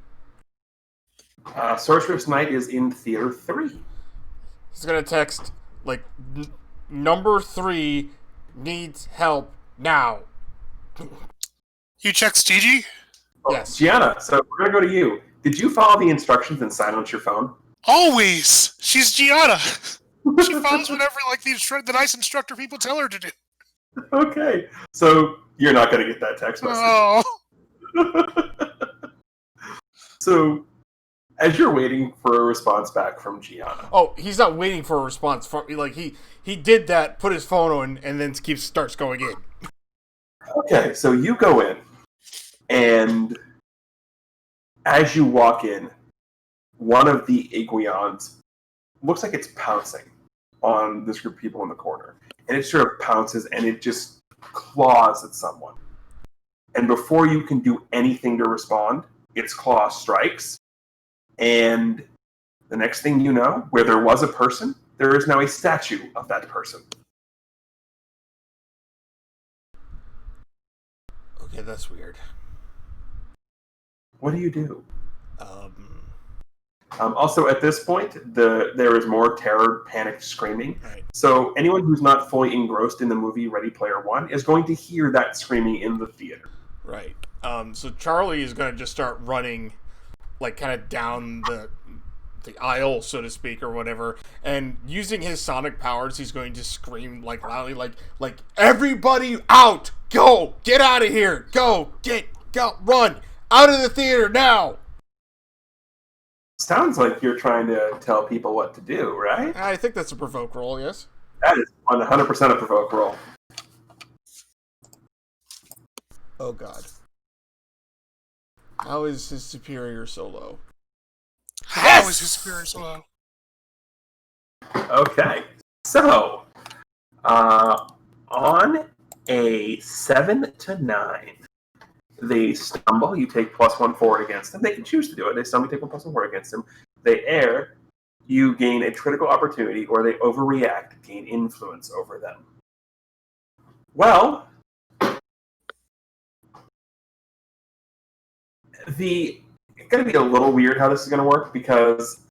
Sorcerer's Night is in Theater 3. He's gonna text, number 3 needs help now. You checked Gigi? Yes. Gianna, so we're going to go to you. Did you follow the instructions and silence your phone? Always. She's Gianna. She follows whatever the nice instructor people tell her to do. Okay. So you're not going to get that text message. Oh. So as you're waiting for a response back from Gianna. Oh, he's not waiting for a response. He did that, put his phone on, and then starts going in. Okay, so you go in, and as you walk in, one of the Iguions looks like it's pouncing on this group of people in the corner. And it sort of pounces, and it just claws at someone. And before you can do anything to respond, its claw strikes. And the next thing you know, where there was a person, there is now a statue of that person. Okay, that's weird. What do you do? Also, at this point, there is more terror, panicked screaming. Right. So anyone who's not fully engrossed in the movie Ready Player One is going to hear that screaming in the theater. Right. So Charlie is going to just start running, kind of down the aisle, so to speak, or whatever, and using his sonic powers, he's going to scream loudly, like everybody out, go, get out of here, go, run out of the theater now. Sounds like you're trying to tell people what to do, right? I think that's a provoke roll, yes. That is 100% a provoke roll. Oh god. How is his superior so low? How is his superior so low? Okay, so on a 7 to 9, they stumble. You take +1 forward against them. They can choose to do it. They stumble. You take +1 forward against them. They err. You gain a critical opportunity, or they overreact. Gain influence over them. Well, it's going to be a little weird how this is going to work, because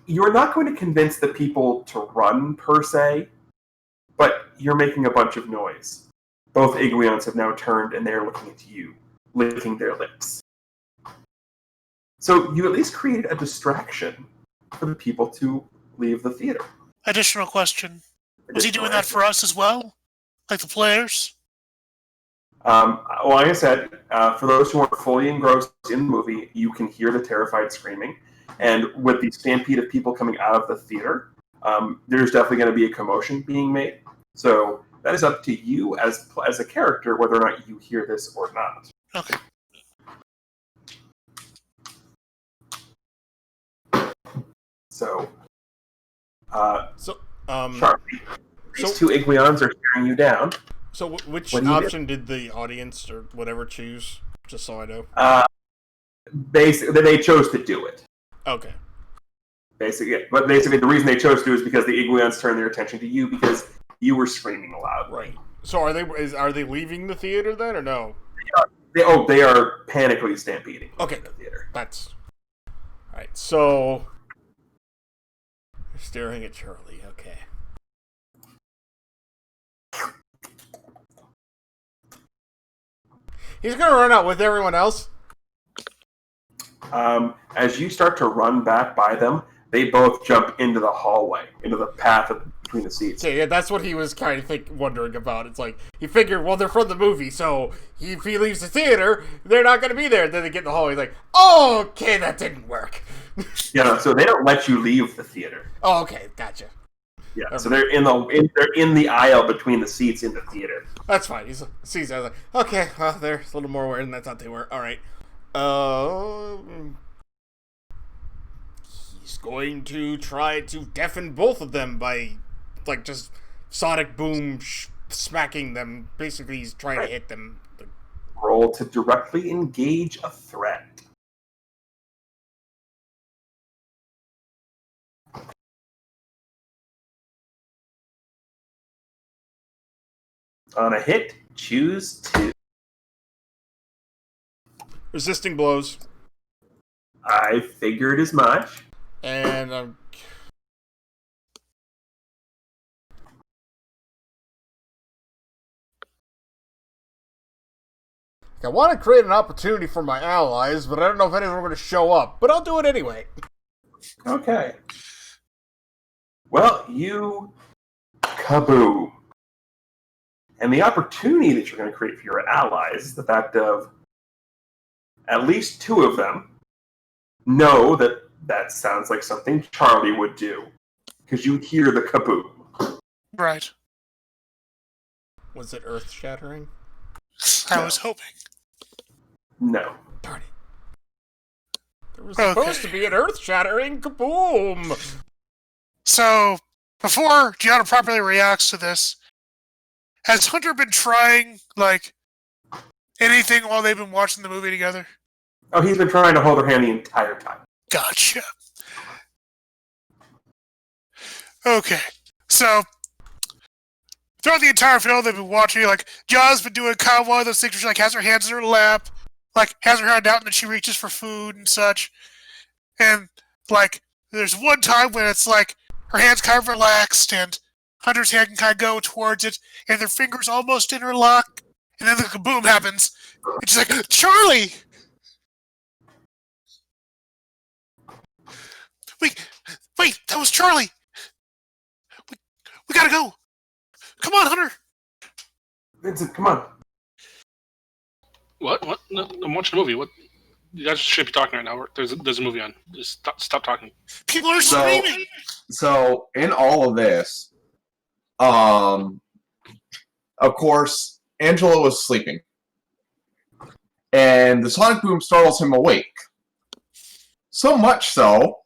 you're not going to convince the people to run per se, but you're making a bunch of noise. Both Iguions have now turned, and they're looking at you, licking their lips. So you at least created a distraction for the people to leave the theater. Additional question. Was he doing that for us as well? Like the players? Like I said, for those who aren't fully engrossed in the movie, you can hear the terrified screaming. And with the stampede of people coming out of the theater, there's definitely going to be a commotion being made. So that is up to you as a character whether or not you hear this or not. Okay. So, Charlie, these two Iguions are staring you down. So which option did the audience or whatever choose? Just so I know. Basically, they chose to do it. Okay. Basically, the reason they chose to do it is because the Iguions turned their attention to you because you were screaming aloud. Right. So are they leaving the theater then, or no? They are panically stampeding. Okay. The theater. That's all right. So they're staring at Charlie. Okay. He's gonna run out with everyone else. As you start to run back by them, they both jump into the hallway, into the path between the seats. Yeah, that's what he was kind of wondering about. It's like, he figured, well, they're from the movie, so if he leaves the theater, they're not going to be there. Then they get in the hallway, he's like, oh, okay, that didn't work. Yeah, so they don't let you leave the theater. Oh, okay, gotcha. Yeah, so they're in the aisle between the seats in the theater. That's fine. He sees that, like, okay, well, they're a little more weird than I thought they were. All right. He's going to try to deafen both of them by, like, just sonic boom smacking them. Basically, he's trying to hit them. Roll to directly engage a threat. On a hit, choose 2. Resisting blows. I figured as much. And I want to create an opportunity for my allies, but I don't know if anyone's going to show up. But I'll do it anyway. Okay. Well, you kaboom. And the opportunity that you're going to create for your allies is the fact of at least 2 of them know that that sounds like something Charlie would do. Because you hear the kaboom. Right. Was it earth-shattering? I was hoping. No. Darn it. There was supposed to be an earth-shattering kaboom! So, before Gianna properly reacts to this, has Hunter been trying, like, anything while they've been watching the movie together? Oh, he's been trying to hold her hand the entire time. Gotcha. Okay, so throughout the entire film, they've been watching, like, Gianna's been doing kind of one of those things where she, like, has her hands in her lap, like, has her hand out and then she reaches for food and such. And, like, there's one time when it's, like, her hand's kind of relaxed and Hunter's hand can kind of go towards it and their fingers almost interlock. And then the kaboom happens. And she's like, Charlie! Wait, that was Charlie! We gotta go! Come on, Hunter! Vincent, come on. What? No, I'm watching a movie. What? You guys should be talking right now. There's a movie on. Just stop talking. People are screaming! So, in all of this, of course, Angelo was sleeping. And the sonic boom startles him awake. So much so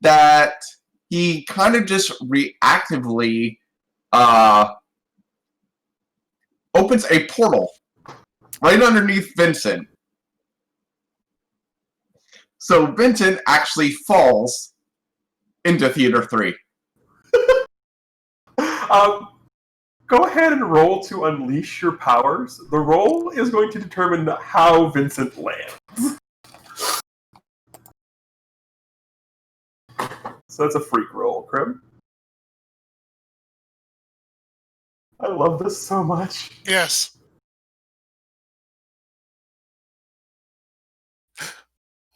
that he kind of just reactively opens a portal right underneath Vincent. So Vincent actually falls into Theater 3. Go ahead and roll to unleash your powers. The roll is going to determine how Vincent lands. So that's a freak roll, Krim. I love this so much. Yes.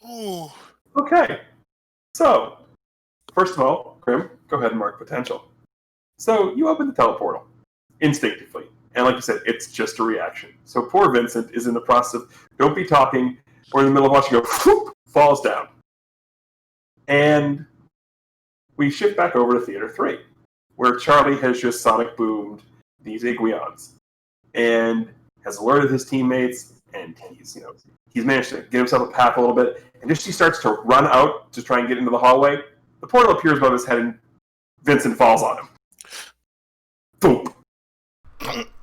Ooh. Okay. So, first of all, Krim, go ahead and mark potential. So, you open the teleportal instinctively. And like you said, it's just a reaction. So poor Vincent is in the process of, don't be talking, or in the middle of watching, go, whoop, falls down. And we shift back over to Theater 3, where Charlie has just sonic boomed these Iguions and has alerted his teammates, and he's managed to get himself a path a little bit, and just he starts to run out to try and get into the hallway. The portal appears above his head, and Vincent falls on him. Boom.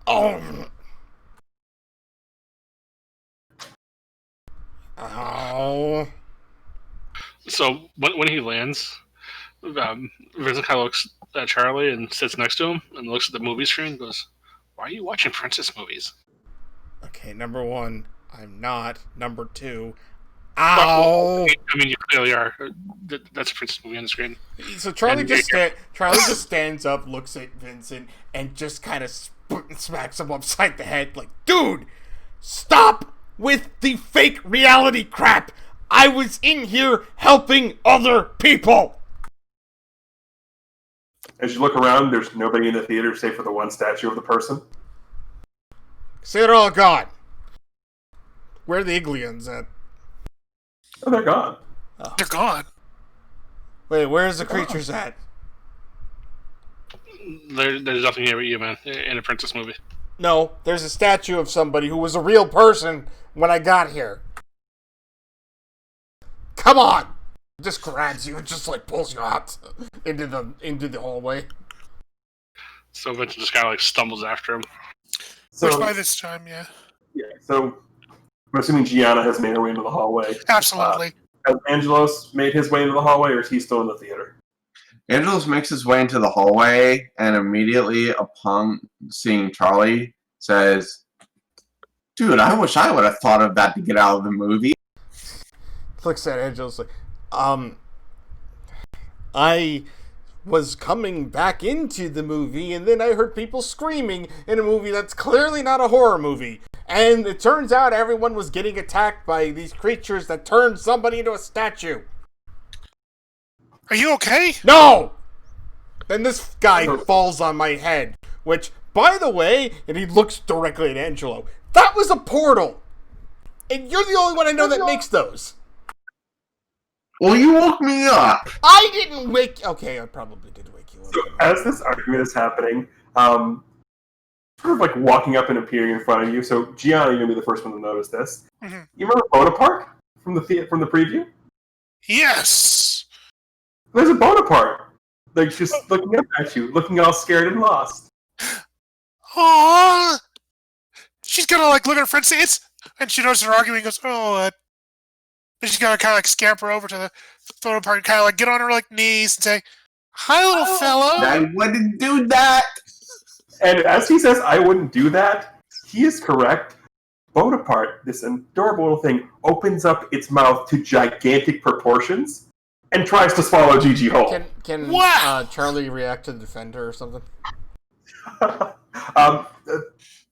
Oh. Oh. So when he lands, Vincent kind of looks at Charlie and sits next to him and looks at the movie screen and goes, "Why are you watching princess movies?" Okay, number 1, I'm not. Number 2, ow! I mean, you clearly are. That's a princess movie on the screen. So Charlie just stands up, looks at Vincent, and just kind of smacks him upside the head, like, dude, stop with the fake reality crap. I was in here helping other people. As you look around, there's nobody in the theater save for the one statue of the person. So they're all gone. Where are the Iglians at? Oh, they're gone. Oh. They're gone. Wait, where's the creatures at? There's nothing here but you, man, in a princess movie. No, there's a statue of somebody who was a real person when I got here. Come on! Just grabs you and just like pulls you out into the hallway. So Vincent just kind of like stumbles after him. Which So, by this time, yeah. yeah, so I'm assuming Gianna has made her way into the hallway. Absolutely. Has Angelos made his way into the hallway, or is he still in the theater? Angelos makes his way into the hallway, and immediately upon seeing Charlie, says, "Dude, I wish I would have thought of that to get out of the movie." Looks at Angelos like, I was coming back into the movie, and then I heard people screaming in a movie that's clearly not a horror movie. And it turns out everyone was getting attacked by these creatures that turned somebody into a statue. Are you okay? No! Then this guy falls on my head, which, by the way, and he looks directly at Angelo, that was a portal! And you're the only one I know that makes those. Well, you woke me up. I didn't wake... Okay, I probably did wake you up. So as this argument is happening, sort of like walking up and appearing in front of you. So Gianna, you're gonna be the first one to notice this. Mhm. You remember Bonaparte from the preview? Yes! There's a Bonaparte, like just looking up at you, looking all scared and lost. Aww! She's gonna like look at her friend and say, "It's..." And she knows they're arguing and goes, "Oh, Then she's gonna kind of like scamper over to the photo party, kind of like get on her like knees and say, "Hi, little fellow." I wouldn't do that. And as he says, "I wouldn't do that," he is correct. Bonaparte, this adorable little thing, opens up its mouth to gigantic proportions and tries to swallow Gigi whole. Can Wow. Charlie react to the defender or something?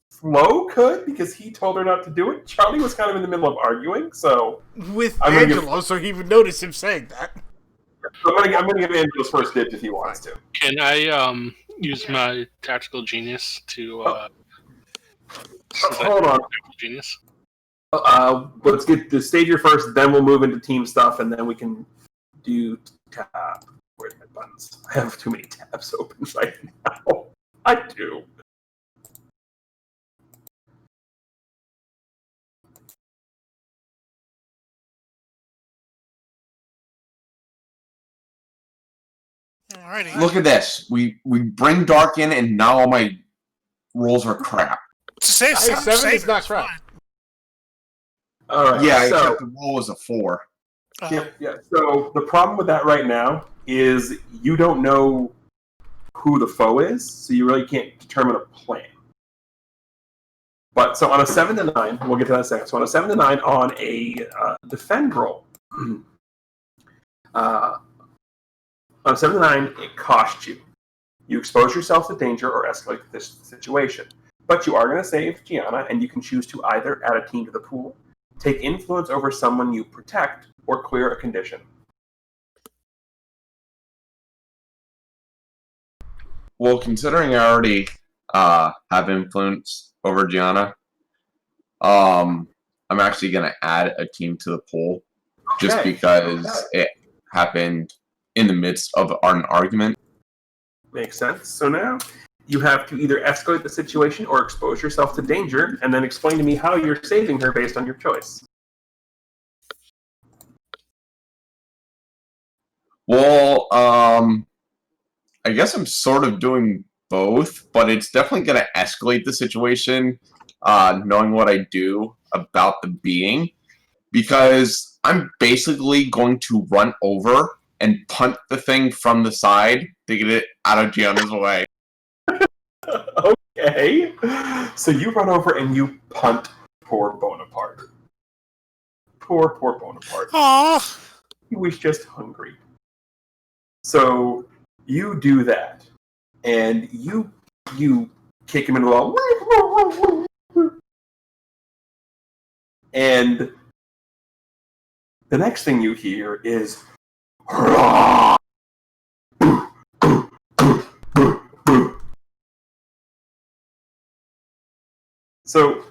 Flo could, because he told her not to do it. Charlie was kind of in the middle of arguing, so With I'm gonna Angelo, so he would notice him saying that. I'm gonna give Angelo's first dibs if he wants to. Can I use my tactical genius to? Hold on. Tactical genius. Let's get the stager first, then we'll move into team stuff, and then we can do tab. Where's my buttons? I have too many tabs open right now. I do. Alrighty. Look at this. We bring Dark in, and now all my rolls are crap. It's a safe, Seven is not crap. fine. All right. Yeah, so, except the roll was a 4. yeah. So the problem with that right now is you don't know who the foe is, so you really can't determine a plan. But so on a 7 to 9, we'll get to that in a second. So on a 7 to 9 on a defend roll, on a 7 to 9, it costs you. You expose yourself to danger or escalate this situation. But you are going to save Gianna, and you can choose to either add a team to the pool, take influence over someone you protect, or clear a condition. Well, considering I already have influence over Gianna, I'm actually going to add a team to the pool just Okay. because it happened in the midst of an argument. Makes sense. So now you have to either escalate the situation or expose yourself to danger, and then explain to me how you're saving her based on your choice. Well, I guess I'm sort of doing both, but it's definitely going to escalate the situation, knowing what I do about the being, because I'm basically going to run over and punt the thing from the side to get it out of Gianna's way. Okay. So you run over and you punt poor Bonaparte. Poor Bonaparte. Aww. He was just hungry. So you do that, and you kick him in the wall, and the next thing you hear is So,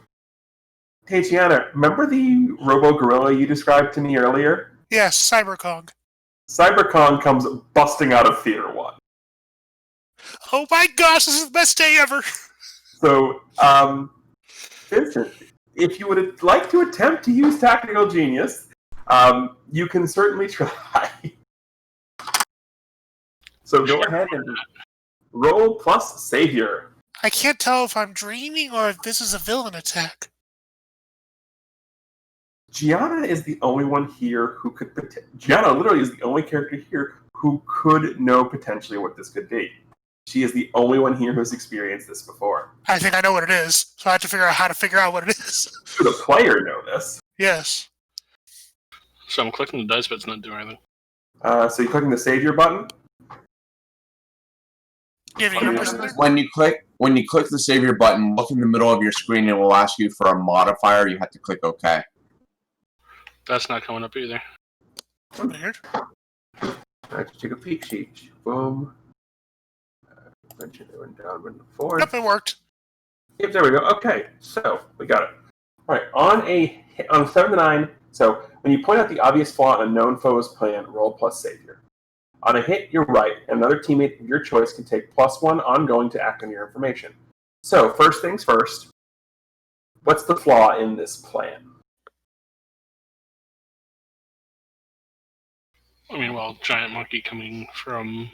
hey Gianna, remember the Robo Gorilla you described to me earlier? Yes, CyberCog. CyberCon comes busting out of Theater 1. Oh my gosh, this is the best day ever! So, Vincent, if you would like to attempt to use Tactical Genius, You can certainly try. So go ahead and roll plus Savior. I can't tell if I'm dreaming or if this is a villain attack. Gianna is the only one here who could... Gianna literally is the only character here who could know potentially what this could be. She is the only one here who's experienced this before. I think I know what it is, so I have to figure out how to figure out what it is. Should a player know this? Yes. So I'm clicking the dice, but it's not doing anything. So you're clicking the Savior button? Do you have any numbers in there? When you click the Savior button, look in the middle of your screen. It will ask you for a modifier. You have to click OK. That's not coming up either. Weird. Let's take a peek sheet. Boom. Mention it went down, went forward. Yep, it worked. Yep, there we go. Okay, so we got it. All right, on a 7 to 9. So when you point out the obvious flaw in a known foe's plan, roll plus Savior. On a hit, you're right. Another teammate of your choice can take +1 ongoing to act on your information. So first things first. What's the flaw in this plan? I mean, well, giant monkey coming from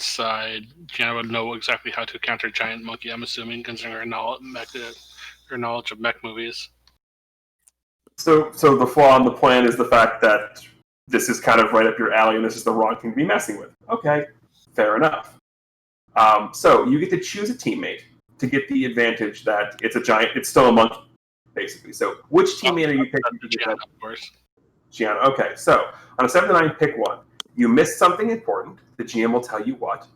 side, Gianna would know exactly how to counter giant monkey. I'm assuming, considering her knowledge of mech movies. So the flaw in the plan is the fact that this is kind of right up your alley, and this is the wrong thing to be messing with. Okay, fair enough. So you get to choose a teammate to get the advantage that it's still a monkey, basically. So which teammate are you picking to get Gianna, that? of course. Gianna. Okay, so on a 7 to 9, pick one. You missed something important. The GM will tell you what.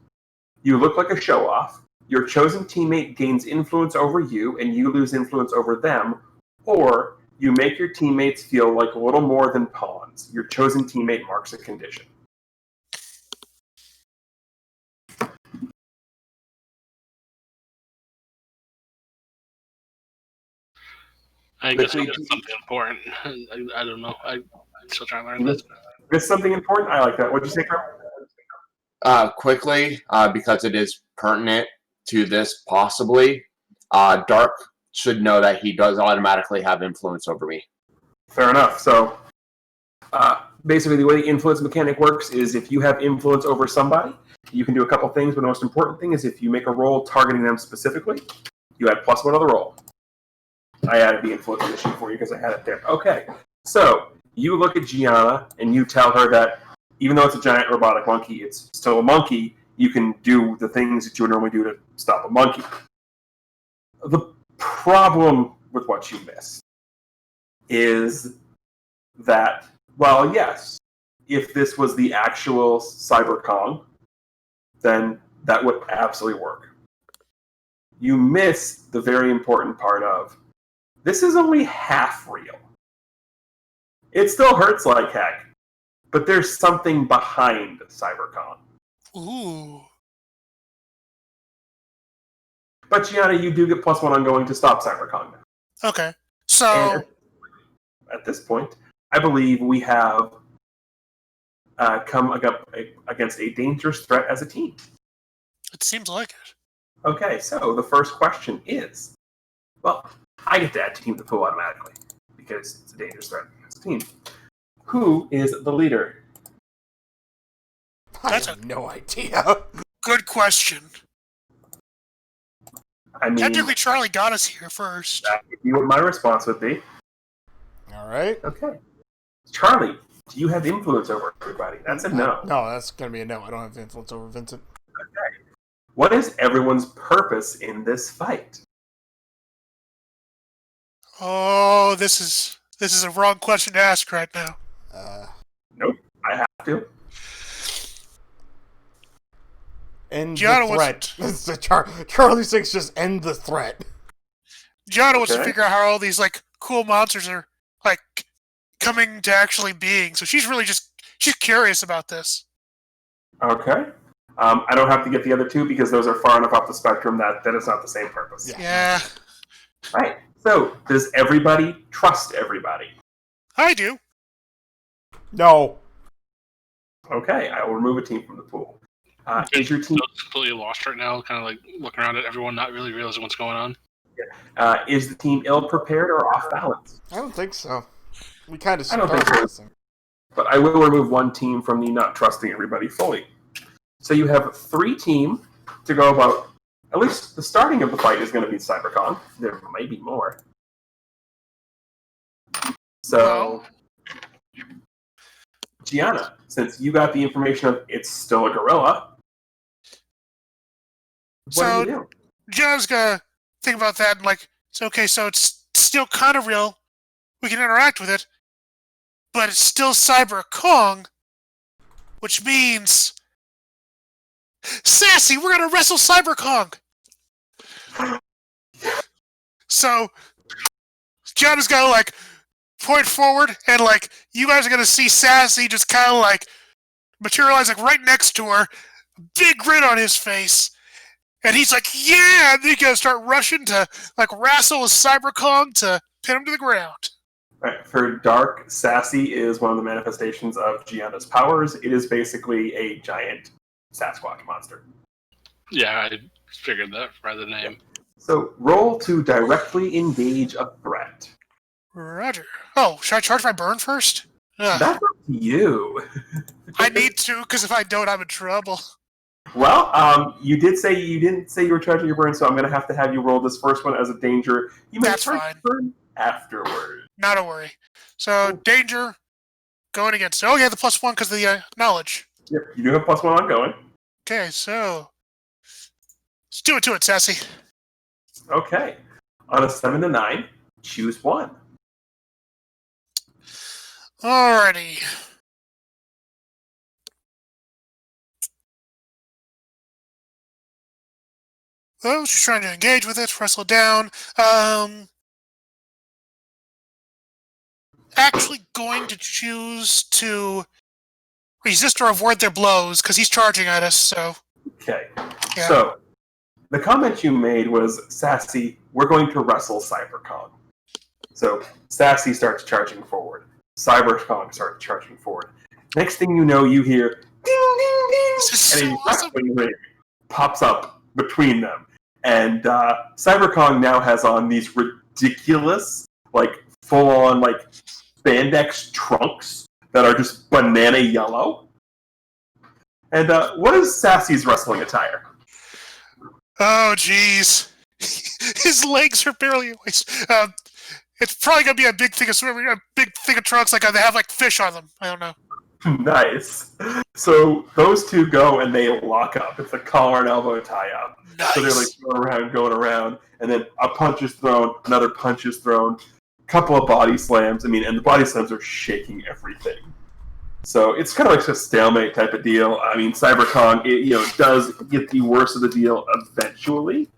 You look like a show-off. Your chosen teammate gains influence over you, and you lose influence over them. Or you make your teammates feel like a little more than pawns. Your chosen teammate marks a condition. I guess it's something important. I don't know. I'm still trying to learn this. This is something important? I like that. What'd you say, Carl? Quickly, because it is pertinent to this, possibly, Dark should know that he does automatically have influence over me. Fair enough. So, basically, the way the influence mechanic works is if you have influence over somebody, you can do a couple things, but the most important thing is if you make a roll targeting them specifically, you add +1 on the roll. I added the influence condition for you because I had it there. Okay. So, you look at Gianna, and you tell her that even though it's a giant robotic monkey, it's still a monkey. You can do the things that you would normally do to stop a monkey. The problem with what you missed is that, well, yes, if this was the actual Cyber Kong, then that would absolutely work. You miss the very important part of, this is only half real. It still hurts like heck, but there's something behind CyberCon. Ooh. But Gianna, you do get +1 ongoing to stop CyberCon now. Okay. So And at this point, I believe we have come against a dangerous threat as a team. it seems like it. Okay, so the first question is, well, I get to add team to the pool automatically because it's a dangerous threat as a team. Who is the leader? I That's have no idea. Good question. I mean, Technically, Charlie got us here first. that would be what my response would be. All right. Okay. Charlie, do you have influence over everybody? That's a no. No, that's going to be a no. I don't have influence over Vincent. Okay. What is everyone's purpose in this fight? Oh, this is a wrong question to ask right now. Nope, I have to. End Gianna the threat. It's the Charlie 6 just end the threat. Gianna wants to Okay. figure out how all these like cool monsters are like coming to actually being. So she's curious about this. Okay. I don't have to get the other two because those are far enough off the spectrum that is not the same purpose. Yeah. Yeah, Right. So, does everybody trust everybody? I do. No. Okay, I will remove a team from the pool. Is your team completely lost right now, kind of like looking around at everyone, not really realizing what's going on? is the team ill prepared or off balance? I don't think so. We kind of I don't think so. surprised him. But I will remove one team from the not trusting everybody fully. So you have 3 teams to go about. At least the starting of the fight is going to be CyberCon. There might be more. So, Gianna, since you got the information of it's still a gorilla, what do you do? John's gonna think about that and like, it's okay, so it's still kind of real. We can interact with it, but it's still Cyber Kong, which means Sassy, we're gonna wrestle Cyber Kong. So John is gonna like point forward, and like you guys are gonna see Sassy just kind of like materialize like right next to her, big grin on his face, and he's like, "Yeah!" And he's gonna start rushing to like wrestle with Cyber Kong to pin him to the ground. Right. For Dark, Sassy is one of the manifestations of Gianna's powers. It is basically a giant Sasquatch monster. Yeah, I figured that by the name. So roll to directly engage a threat. Roger. Oh, should I charge my burn first? Ugh. That's up to you. I need to, because if I don't, I'm in trouble. Well, you didn't say you were charging your burn, so I'm going to have you roll this first one as a danger. You may That's charge fine. your burn afterward. Not a worry. So, danger, going against... Oh, yeah, the +1 because of the knowledge. Yep, you do have +1 ongoing. Okay, so... Let's do it to it, Sassy. Okay. On a 7 to 9, choose one. Alrighty. Oh, she's trying to engage with it, wrestle down. Actually going to choose to resist or avoid their blows, because he's charging at us, so... Okay. Yeah. So, the comment you made was, Sassy, we're going to wrestle CyberCon. So, Sassy starts charging forward. CyberCon starts charging forward. Next thing you know, you hear, ding, ding, ding, This is and so a awesome. wrestling ring pops up between them. And CyberCon now has on these ridiculous, like, full-on, like, spandex trunks that are just banana yellow. And what is Sassy's wrestling attire? Oh, jeez. His legs are barely a waist. It's probably gonna be a big thing of trunks, like they have like fish on them. I don't know. Nice. So those two go and they lock up. It's a collar and elbow tie up. Nice. So they're like going around, and then a punch is thrown, another punch is thrown, a couple of body slams. And the body slams are shaking everything. So it's kind of like a stalemate type of deal. CyberCon, it does get the worst of the deal eventually.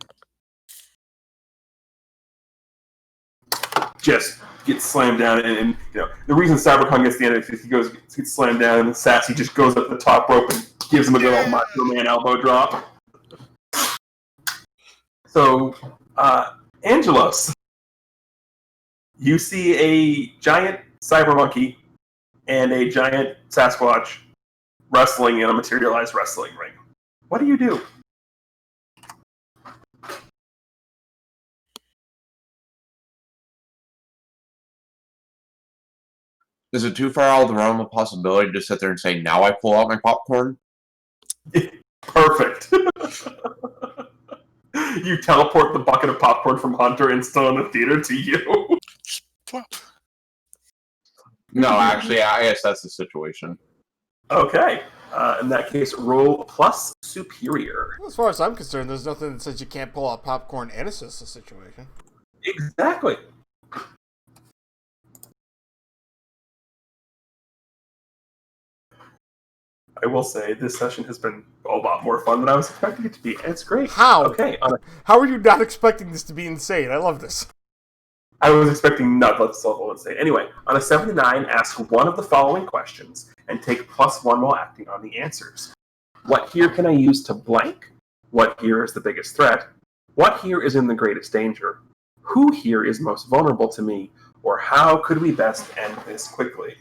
Just gets slammed down, and the reason CyberCon gets the end of it is he gets slammed down, and Sassy just goes up the top rope and gives him a good old Macho Man elbow drop. So, Angelos, you see a giant cyber monkey and a giant Sasquatch wrestling in a materialized wrestling ring. What do you do? Is it too far out of the realm of possibility to sit there and say, now I pull out my popcorn? Perfect. You teleport the bucket of popcorn from Hunter and still in the theater to you. Plop. No, actually, I guess that's the situation. Okay. In that case, roll plus superior. As far as I'm concerned, there's nothing that says you can't pull out popcorn and assist the situation. Exactly. I will say this session has been a lot more fun than I was expecting it to be. And it's great. How? Okay. How are you not expecting this to be insane? I love this. I was expecting not let this level insane. Anyway, on a 7 to 9, ask one of the following questions and take +1 while acting on the answers. What here can I use to blank? What here is the biggest threat? What here is in the greatest danger? Who here is most vulnerable to me? Or how could we best end this quickly?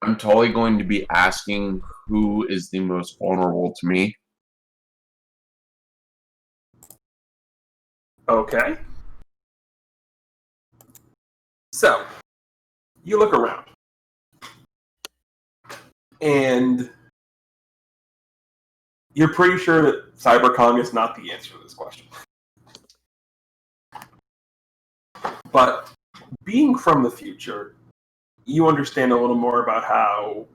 I'm totally going to be asking who is the most vulnerable to me. Okay. So, you look around. And you're pretty sure that CyberKong is not the answer to this question. But being from the future, you understand a little more about how,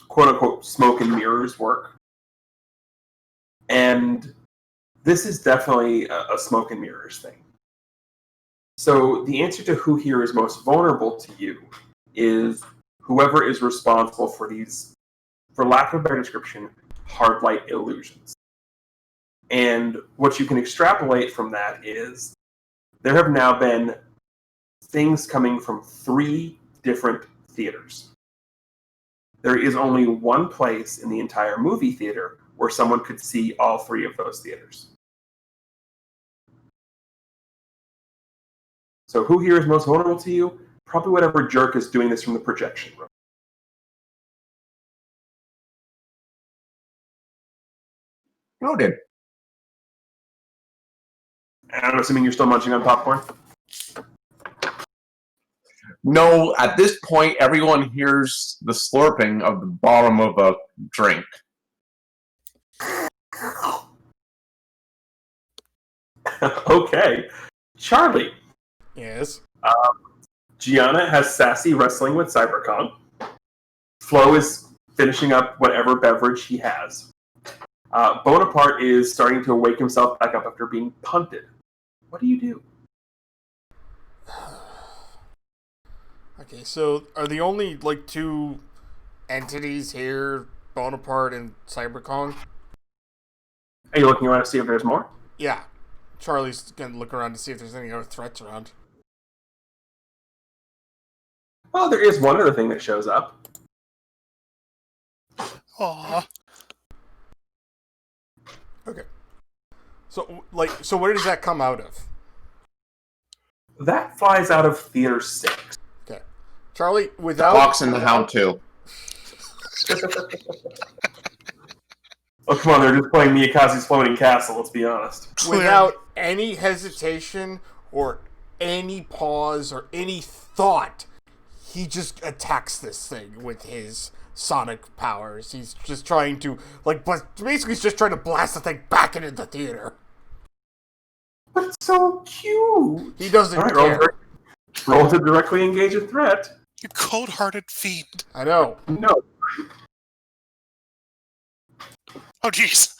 quote-unquote, smoke and mirrors work. And this is definitely a smoke and mirrors thing. So the answer to who here is most vulnerable to you is whoever is responsible for these, for lack of a better description, hard light illusions. And what you can extrapolate from that is there have now been things coming from 3 different theaters. There is only one place in the entire movie theater where someone could see all 3 of those theaters. So who here is most vulnerable to you? Probably whatever jerk is doing this from the projection room. Noted. And I'm assuming you're still munching on popcorn? No, at this point, everyone hears the slurping of the bottom of a drink. Okay. Charlie. Yes. Gianna has Sassy wrestling with CyberKong. Flo is finishing up whatever beverage he has. Bonaparte is starting to wake himself back up after being punted. What do you do? Okay, so are the only, 2 entities here Bonaparte and CyberKong? Are you looking around to see if there's more? Yeah. Charlie's gonna look around to see if there's any other threats around. Well, there is one other thing that shows up. Aw. Okay. So, so where does that come out of? That flies out of Theater 6. Okay. Charlie, without... Fox and the Hound too. Oh, come on, they're just playing Miyakaze's Floating Castle, let's be honest. Without any hesitation or any pause or any thought, he just attacks this thing with his sonic powers. He's just trying to, basically he's just trying to blast the thing back into the theater. But it's so cute! He doesn't All right, care. roll to directly engage a threat. You cold-hearted fiend. I know. No. Oh, jeez.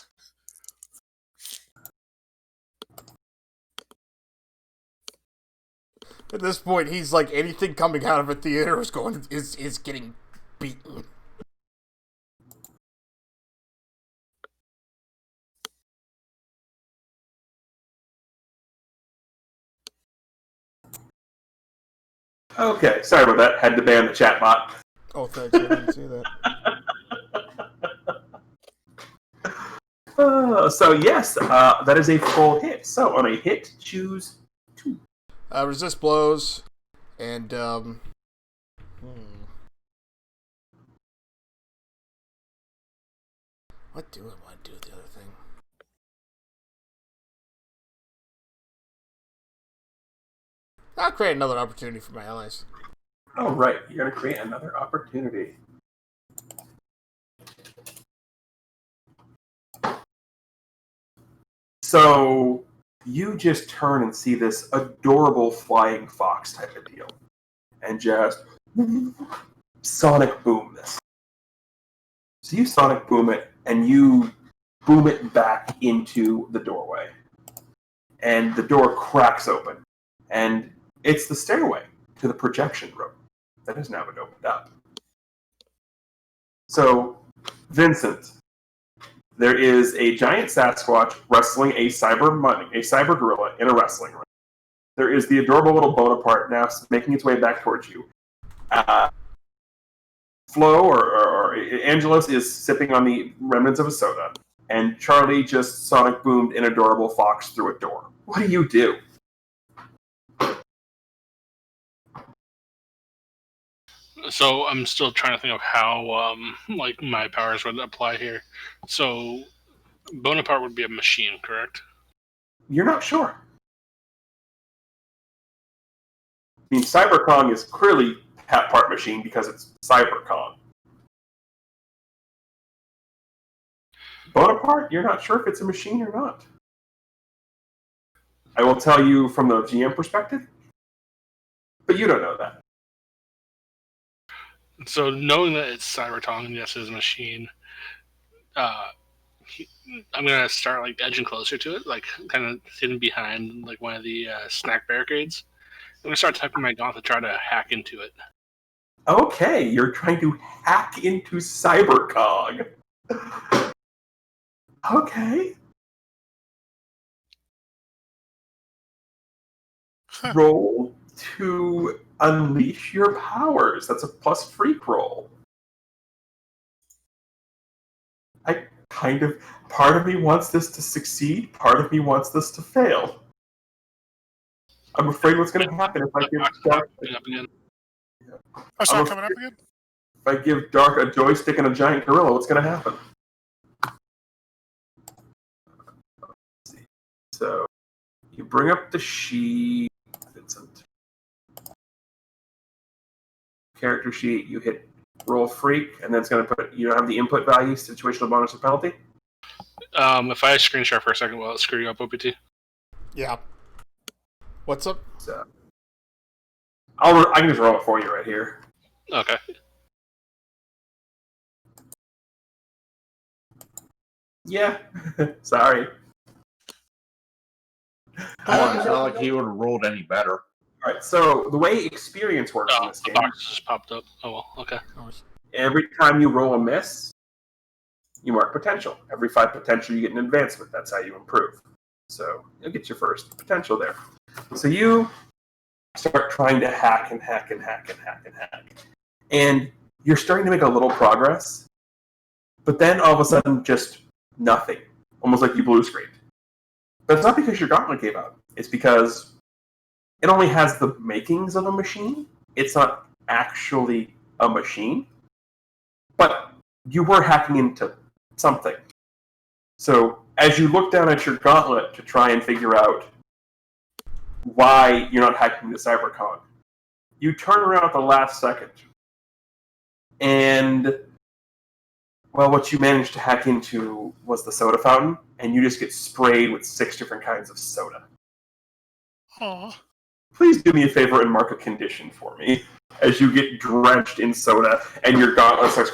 At this point, he's like, anything coming out of a theater is getting beaten. Okay, sorry about that. Had to ban the chat bot. Oh, thanks. I didn't see that. So yes, that is a full hit. So on a hit, choose 2. Resist blows, and what do I want to do with the other thing? I'll create another opportunity for my allies. Oh right, you're gonna create another opportunity. So you just turn and see this adorable flying fox type of deal, and just sonic boom this. So you sonic boom it, and you boom it back into the doorway, and the door cracks open, and it's the stairway to the projection room that has now been opened up. So, Vincent, there is a giant Sasquatch wrestling a cyber gorilla in a wrestling ring. There is the adorable little Bonaparte now making its way back towards you. Flo or Angelus is sipping on the remnants of a soda, and Charlie just sonic boomed an adorable fox through a door. What do you do? So I'm still trying to think of how, my powers would apply here. So Bonaparte would be a machine, correct? You're not sure. mean, CyberKong is clearly part machine because it's CyberKong. Bonaparte, you're not sure if it's a machine or not. I will tell you from the GM perspective, but you don't know that. So knowing that it's Cybertong and yes, it's a machine, I'm gonna start like edging closer to it, like kind of sitting behind like one of the snack barricades. I'm gonna start typing my gauntlet to try to hack into it. Okay, you're trying to hack into CyberCog. Okay. Roll to unleash your powers. That's a plus freak roll. Part of me wants this to succeed, part of me wants this to fail. I'm afraid what's going to happen if I give Dark. Oh, sorry, coming up again? If I give Dark a joystick and a giant gorilla, what's going to happen? Let's see. So, you bring up the sheet, Vincent. Character sheet, you hit roll freak, and then it's going to put, you don't have the input value, situational bonus or penalty? If I screen share for a second, will it screw you up, OPT? Yeah. What's up? So, I can just roll it for you right here. Okay. Yeah. Sorry. It's not like he would have rolled any better. Alright, so the way experience works in this The game, box just popped up. Oh well, okay. every time you roll a miss, you mark potential. Every 5 potential, you get an advancement. That's how you improve. So you'll get your first potential there. So you start trying to hack and hack and hack and hack and hack. And you're starting to make a little progress, but then all of a sudden, just nothing. Almost like you blue screened. But it's not because your gauntlet gave out. It's because it only has the makings of a machine. It's not actually a machine. But you were hacking into something. So as you look down at your gauntlet to try and figure out why you're not hacking the CyberCon, you turn around at the last second. And, well, what you managed to hack into was the soda fountain, and you just get sprayed with 6 different kinds of soda. Aw. Please do me a favor and mark a condition for me as you get drenched in soda and your gauntlet starts.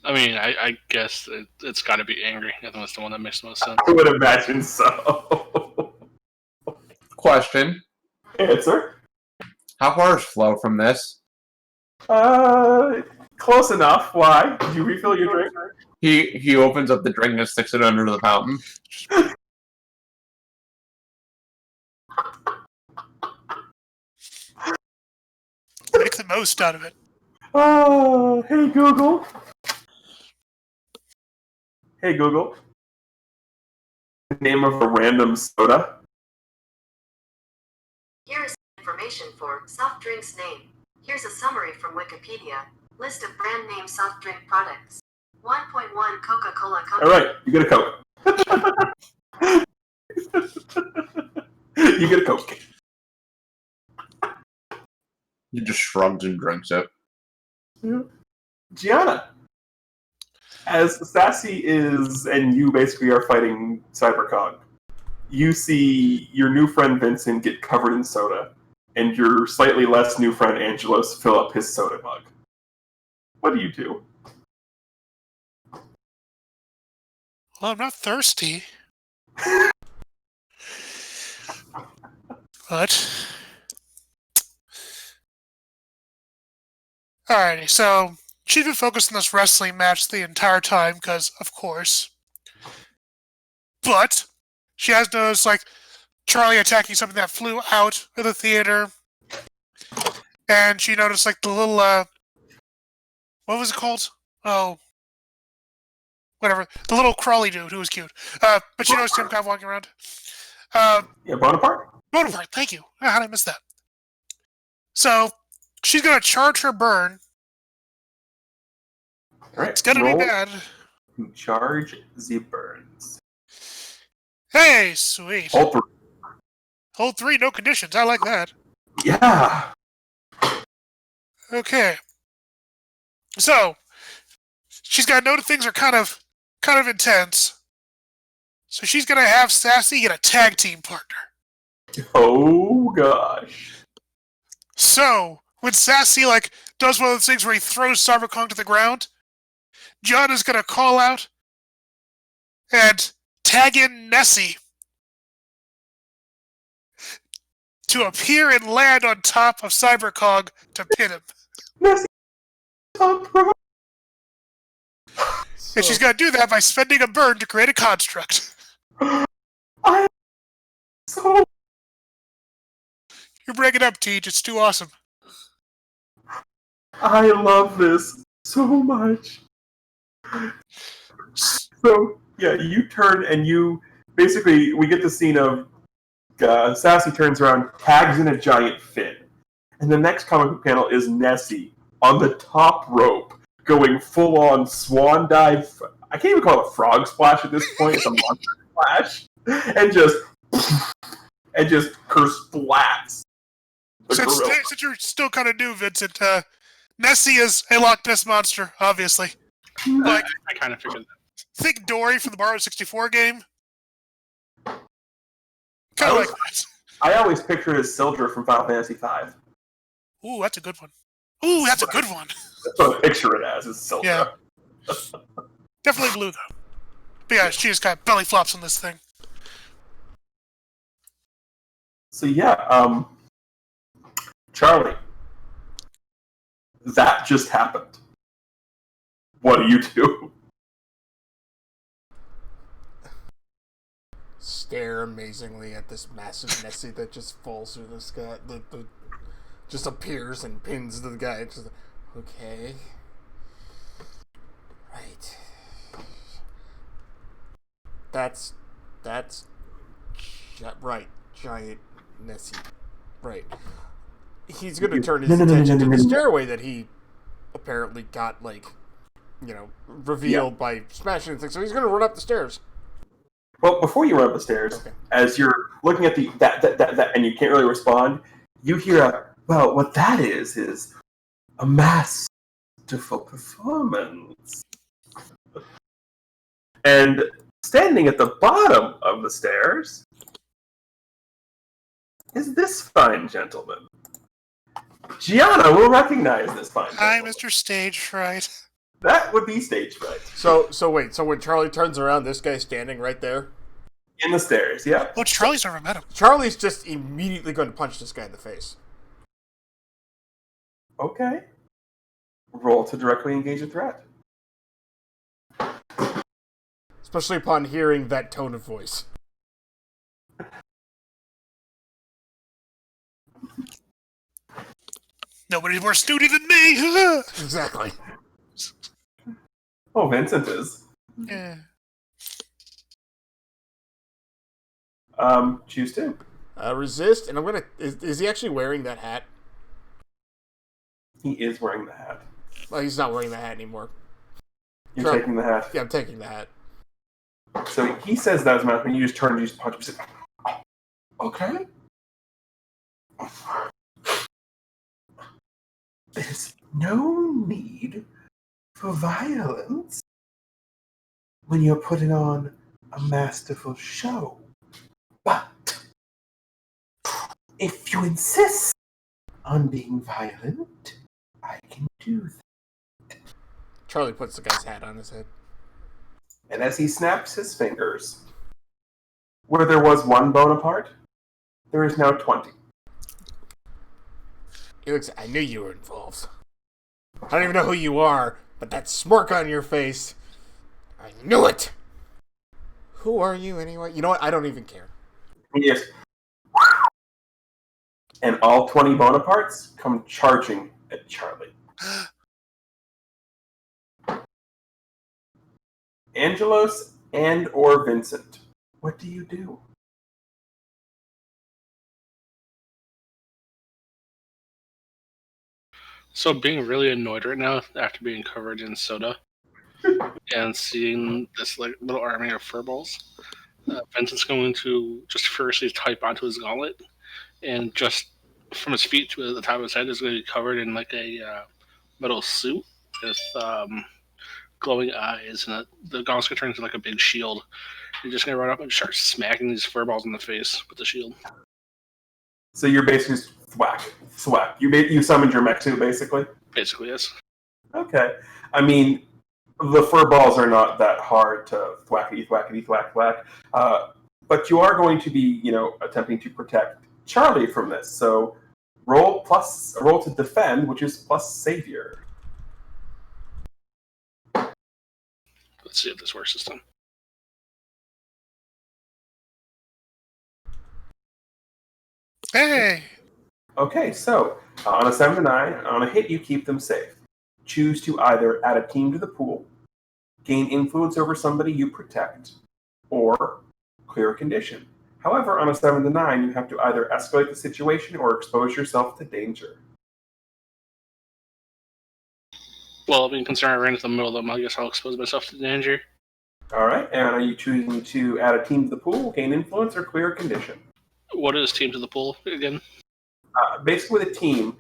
I mean, I guess it's got to be angry. I think that's the one that makes the most sense. I would imagine so. Question. Answer? How far is Flo from this? Close enough. Why? Did you refill your drink? He opens up the drink and sticks it under the fountain. Make the most out of it. Oh, hey Google. Hey Google. The name of a random soda. Here is information for soft drinks name. Here's a summary from Wikipedia. List of brand name soft drink products. 1.1 Coca-Cola Company. All right, you get a Coke. You get a Coke. He just shrugs and drinks it. Gianna, as Sassy is, and you basically are fighting CyberCog, you see your new friend Vincent get covered in soda, and your slightly less new friend Angelos fill up his soda mug. What do you do? Well, I'm not thirsty. But... Alrighty, so she's been focused on this wrestling match the entire time, because, of course. But she has noticed, like, Charlie attacking something that flew out of the theater. And she noticed, like, the little, what was it called? Oh. Whatever. The little crawly dude who was cute. But she noticed him kind of walking around. Yeah, Bonaparte? Bonaparte, thank you. How did I miss that? So, she's gonna charge her burn. All right, It's gonna be bad. Charge the burns. Hey, sweet. Hold 3. Hold 3, no conditions. I like that. Yeah. Okay. So, she's got to know that things are kind of intense. So she's going to have Sassy get a tag team partner. Oh gosh. So, when Sassy, does one of those things where he throws Cyberpunk to the ground, John is going to call out and tag in Nessie to appear and land on top of Cybercog to pin him. Nessie, top pro. So, And she's going to do that by spending a burn to create a construct. I so You bring it up, Teach. It's too awesome. I love this so much. So yeah, you turn and you basically we get the scene of Sassy turns around, tags in a giant fin, and the next comic book panel is Nessie on the top rope going full on swan dive. I can't even call it a frog splash at this point. It's a monster splash, and just splats. Since you're still kind of new, Vincent, Nessie is a Loch Ness monster, obviously. I kind of figured that. Think Dory from the Mario 64 game. Kind of like that. I always picture it as Sildra from Final Fantasy V. Ooh, that's a good one. Ooh, that's a good one. That's what I picture it as, is Sildra. Yeah. Definitely blue, though. But yeah, she just got belly flops on this thing. So yeah, Charlie, that just happened. What do you do? stare amazingly at this massive Nessie that just falls through the sky, just appears and pins the guy. It's just, okay. Right. That's right, giant Nessie. Right. He's gonna turn his attention to the stairway that he apparently got, revealed by smashing things. So he's gonna run up the stairs. Well, before you run up the stairs, Okay. as you're looking at that, and you can't really respond, you hear what that is a masterful performance. And standing at the bottom of the stairs is this fine gentleman. Gianna will recognize this fine Hi, gentleman. Mr. Stage Fright. That would be stage fright. So wait, so when Charlie turns around, this guy's standing right there? In the stairs, yeah. Well, Charlie's never met him. Charlie's just immediately going to punch this guy in the face. Okay. Roll to directly engage a threat. Especially upon hearing that tone of voice. Nobody's more snooty than me. Exactly. Oh, Vincent is. Yeah. Choose two. Resist, and I'm gonna... Is he actually wearing that hat? He is wearing the hat. Well, he's not wearing the hat anymore. You're Sure. taking the hat. Yeah, I'm taking the hat. So he says that as a matter, and you just turn and you just punch him. You say, okay. There's no need for violence when you're putting on a masterful show. But if you insist on being violent, I can do that. Charlie puts the guy's hat on his head. And as he snaps his fingers, where there was one Bonaparte, there is now 20. He looks... I knew you were involved. I don't even know who you are, but that smirk on your face... I knew it! Who are you, anyway? You know what? I don't even care. Yes. And all 20 Bonapartes come charging at Charlie. Angelos and or Vincent, what do you do? So being really annoyed right now after being covered in soda and seeing this little army of furballs, Vincent's going to just furiously type onto his gauntlet, and just from his feet to the top of his head is going to be covered in like a metal suit with glowing eyes, and the gauntlet's going to turn into like a big shield. You're just going to run up and start smacking these furballs in the face with the shield. So you're basically just thwack, thwack. You summoned your mech suit, basically? Basically, yes. Okay. I mean, the fur balls are not that hard to thwackety, thwackety, thwack, thwack. But you are going to be, attempting to protect Charlie from this. So roll to defend, which is plus savior. Let's see if this works this time. Hey! Okay, so on a 7 to 9, on a hit, you keep them safe. Choose to either add a team to the pool, gain influence over somebody you protect, or clear a condition. However, on a 7 to 9, you have to either escalate the situation or expose yourself to danger. Well, being concerned I ran into the middle of them, I guess I'll expose myself to danger. All right, and are you choosing to add a team to the pool, gain influence, or clear a condition? What is team to the pool again? Basically, with a team,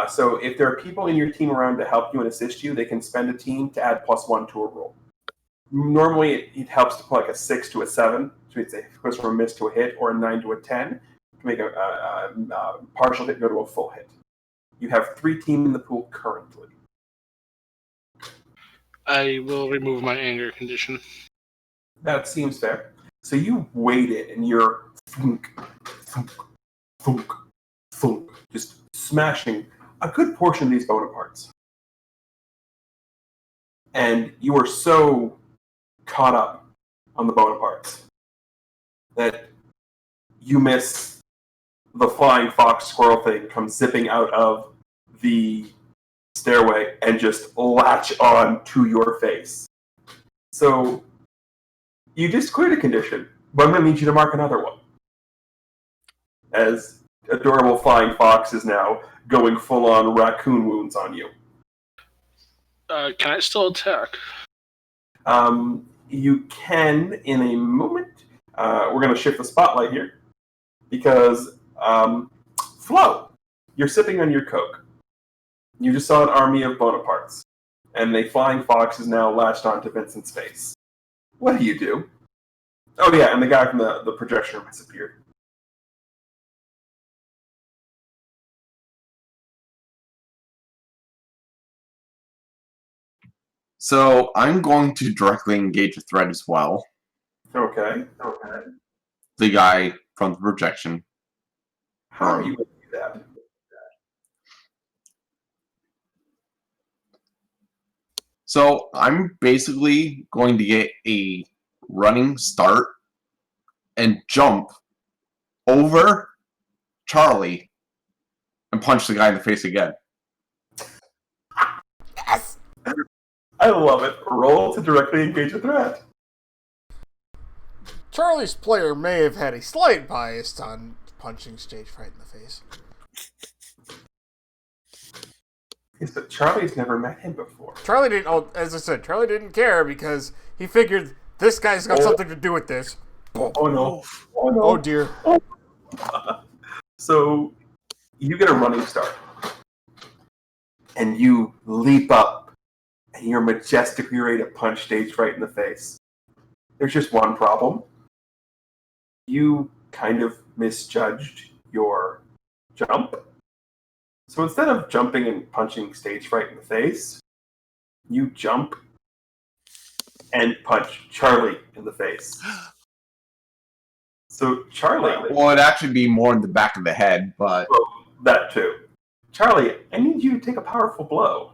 so if there are people in your team around to help you and assist you, they can spend a team to add +1 to a roll. Normally, it helps to put like a 6 to a 7, so it goes from a miss to a hit, or a 9 to a 10, to make a partial hit go to a full hit. You have 3 teams in the pool currently. I will remove my anger condition. That seems fair. So you waited, and you're thunk, thunk, thunk, thunk, just smashing a good portion of these Bonapartes. And you are so caught up on the Bonapartes that you miss the flying fox squirrel thing come zipping out of the stairway and just latch on to your face. So you just cleared a condition, but I'm going to need you to mark another one. As adorable flying fox is now going full-on raccoon wounds on you. Can I still attack? You can in a moment. We're going to shift the spotlight here because Flo, you're sipping on your Coke. You just saw an army of Bonapartes, and a flying fox is now latched onto Vincent's face. What do you do? Oh yeah, and the guy from the projection room has appeared. So I'm going to directly engage a threat as well. Okay. The guy from the projection. How are you going to do that? So I'm basically going to get a running start and jump over Charlie and punch the guy in the face again. Yes! I love it. Roll to directly engage a threat. Charlie's player may have had a slight bias on punching stage fright in the face. Yes, but Charlie's never met him before. Charlie didn't. Oh, as I said, Charlie didn't care because he figured this guy's got something to do with this. Oh no! Oh no! Oh dear. So you get a running start, and you leap up, and you're majestically ready to punch stage fright in the face. There's just one problem. You kind of misjudged your jump. So instead of jumping and punching stage fright in the face, you jump and punch Charlie in the face. So Charlie... Well, it'd actually be more in the back of the head, but... Well, that too. Charlie, I need you to take a powerful blow.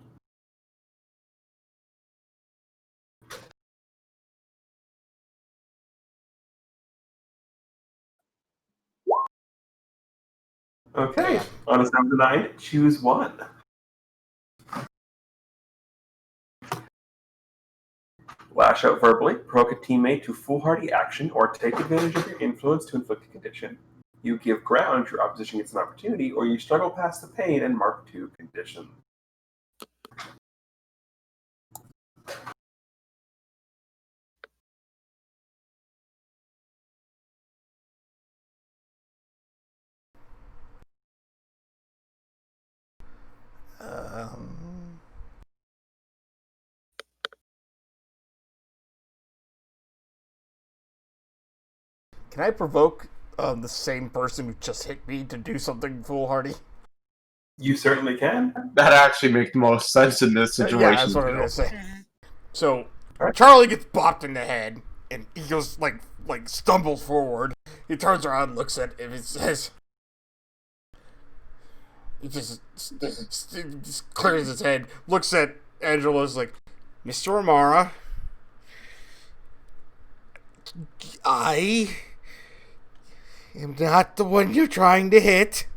Okay, on a 7 to 9, choose one. Lash out verbally, provoke a teammate to foolhardy action, or take advantage of your influence to inflict a condition. You give ground, your opposition gets an opportunity, or you struggle past the pain and mark 2 condition. Can I provoke the same person who just hit me to do something foolhardy? You certainly can. That actually makes the most sense in this situation. Yeah, that's what I'm too. gonna say. Mhm. So Alright. Charlie gets bopped in the head, and he goes like stumbles forward. He turns around, looks at him, and says, he just clears his head, looks at Angela's like, Mr. Amara, I am not the one you're trying to hit.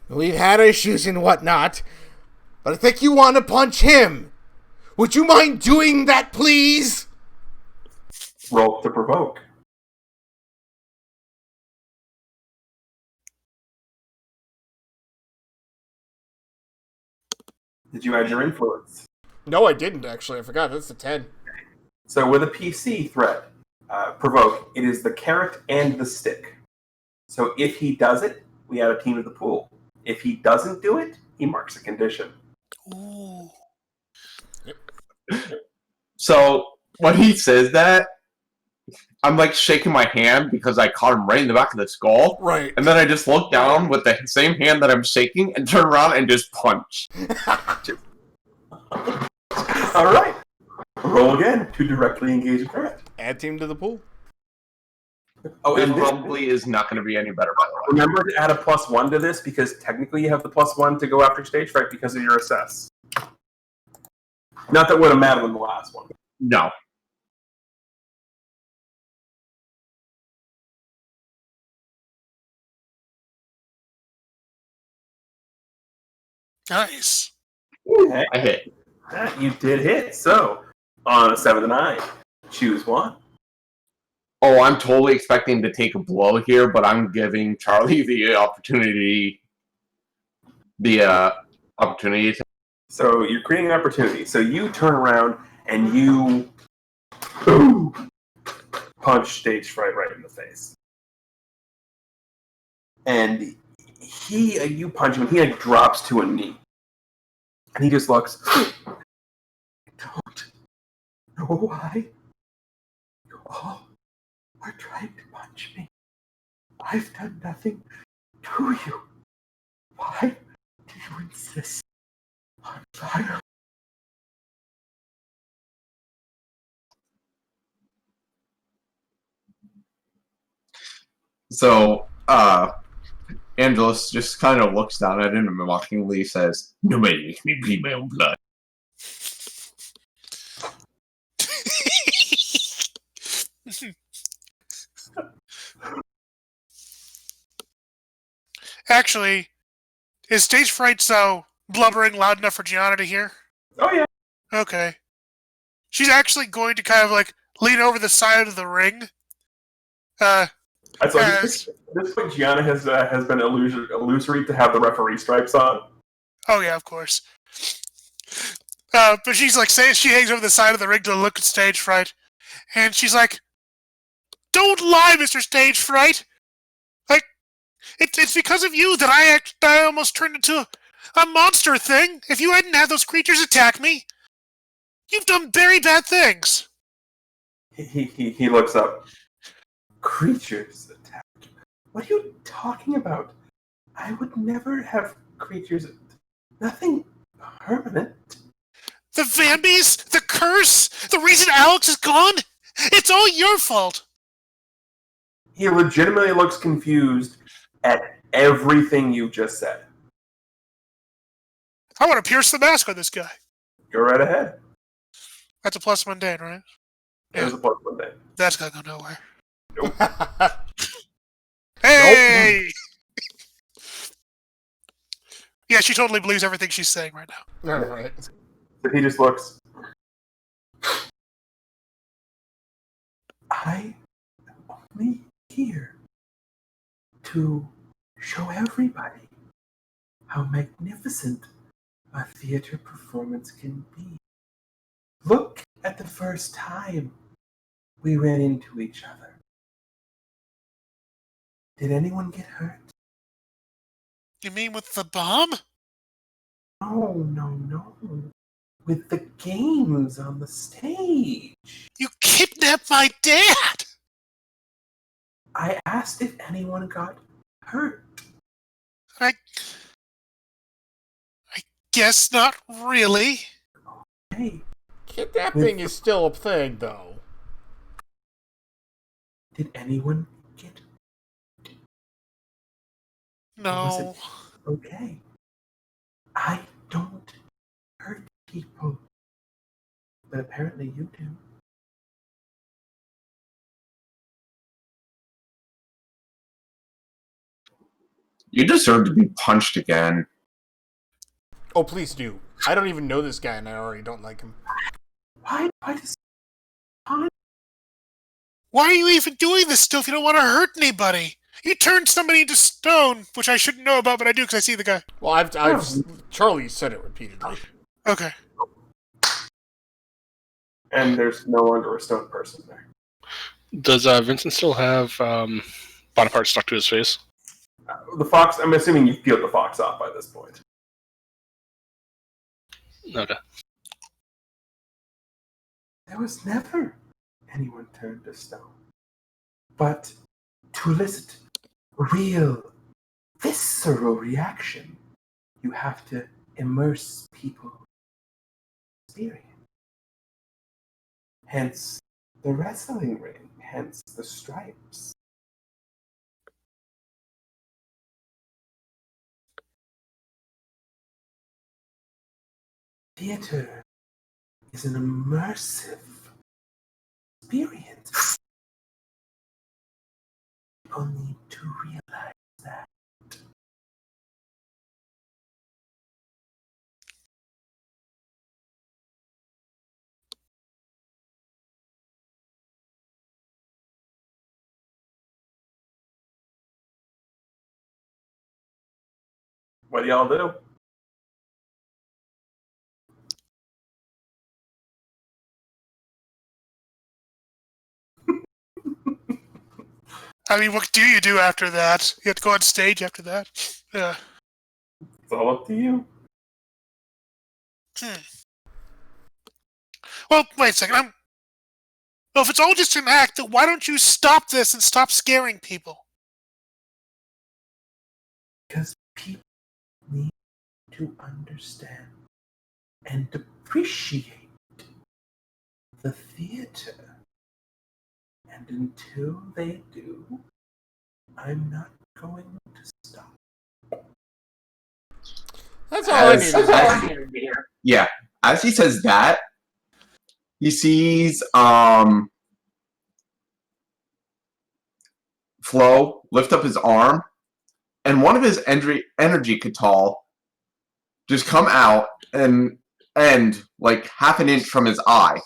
We've had issues and whatnot, but I think you want to punch him. Would you mind doing that, please? Roll to provoke. Did you add your influence? No, I didn't, actually. I forgot. That's a 10. So with a PC threat, provoke, it is the carrot and the stick. So if he does it, we add a team to the pool. If he doesn't do it, he marks a condition. Ooh. So when he says that, I'm like shaking my hand because I caught him right in the back of the skull. Right. And then I just look down with the same hand that I'm shaking and turn around and just punch. All right. Roll again to directly engage a threat. Add team to the pool. Oh, It and this, probably is not going to be any better, by the way. remember to add a +1 to this because technically you have the +1 to go after stage fright because of your assess. Not that would have mattered in the last one. No. Nice. Okay. I hit. You did hit. So on a 7 to 9, choose one. Oh, I'm totally expecting to take a blow here, but I'm giving Charlie the opportunity. Opportunity to. So you're creating an opportunity. So you turn around and you boom, punch stage fright right in the face. And you punch him, and he like drops to a knee. And he just looks, I don't know why you all are trying to punch me. I've done nothing to you. Why do you insist on fire? So, Angelus just kind of looks down at him and mockingly says, "Nobody makes me bleed my own blood." Actually, is stage fright so blubbering loud enough for Gianna to hear? Oh yeah. Okay. She's actually going to kind of like lean over the side of the ring. That's like, Yes. this point, Gianna has been illusory to have the referee stripes on. Oh yeah, of course. But she's like, she hangs over the side of the ring to look at stage fright, and she's like, "Don't lie, Mr. Stage Fright. Like, it's because of you that I almost turned into a monster thing. If you hadn't had those creatures attack me, you've done very bad things." He looks up. Creatures attack. What are you talking about? I would never have creatures. Nothing permanent. The Vambies, the curse, the reason Alex is gone, it's all your fault. He legitimately looks confused at everything you just said. I want to pierce the mask on this guy. Go right ahead. That's a plus mundane, right? There's a +1 day. That's gonna go nowhere. Hey! Yeah, she totally believes everything she's saying right now. All right. So he just looks. I am only here to show everybody how magnificent a theater performance can be. Look at the first time we ran into each other. Did anyone get hurt? You mean with the bomb? No. With the games on the stage. You kidnapped my dad! I asked if anyone got hurt. I guess not really. Hey, Kidnapping is still a thing, though. did anyone get Was No. it okay? I don't hurt people, but apparently you do. You deserve to be punched again. Oh, please do. I don't even know this guy, and I already don't like him. Why does Why are you even doing this still if you don't want to hurt anybody? You turned somebody into stone, which I shouldn't know about, but I do because I see the guy. Well, Charlie said it repeatedly. Okay. And there's no longer a stone person there. Does Vincent still have Bonaparte stuck to his face? The fox, I'm assuming you peeled the fox off by this point. Okay. There was never anyone turned to stone. But to elicit real, visceral reaction, you have to immerse people in experience. Hence the wrestling ring, hence the stripes. Theater is an immersive experience. People need to realize that. What do y'all do? I mean, what do you do after that? You have to go on stage after that? Yeah. It's all up to you. Well, wait a second. Well, if it's all just an act, then why don't you stop this and stop scaring people? Because people need to understand and appreciate the theater. And until they do, I'm not going to stop. That's all I need. Yeah. As he says that, he sees Flo lift up his arm, and one of his energy Catal just come out and end like half an inch from his eye.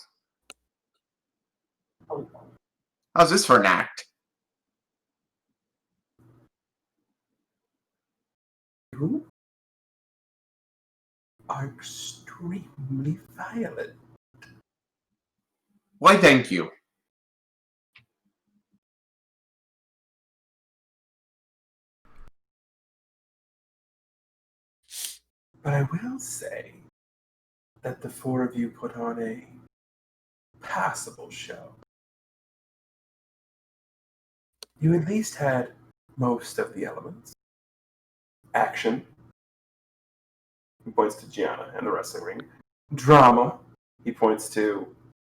How's this for an act? You are extremely violent. Why, thank you. But I will say that the four of you put on a passable show. You at least had most of the elements. Action. He points to Gianna and the wrestling ring. Drama. He points to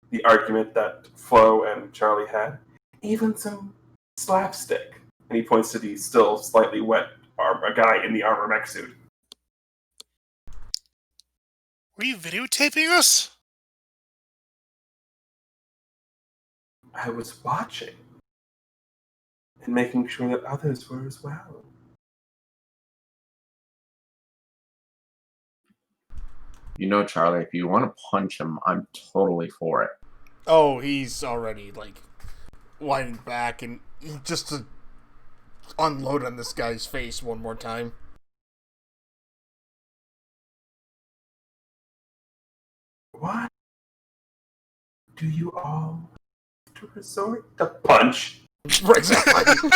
the argument that Flo and Charlie had. Even some slapstick. And he points to the still slightly wet guy in the armor mech suit. Were you videotaping us? I was watching and making sure that others were as well. You know, Charlie, if you want to punch him, I'm totally for it. Oh, he's already, winding back and just to unload on this guy's face one more time. Why do you all have to resort to punch? Right, exactly.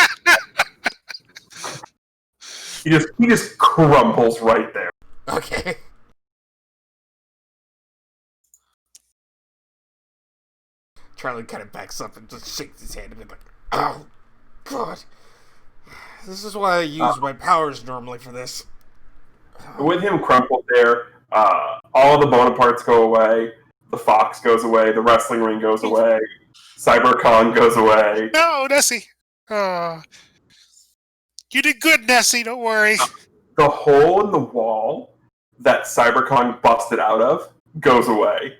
He just crumbles right there. Okay. Charlie kind of backs up and just shakes his hand and be like, ow. God. This is why I use my powers normally for this. With him crumpled there, all the Bonapartes go away. The Fox goes away. The wrestling ring goes away. CyberCon goes away. No, Nessie. You did good, Nessie. Don't worry. The hole in the wall that CyberCon busted out of goes away.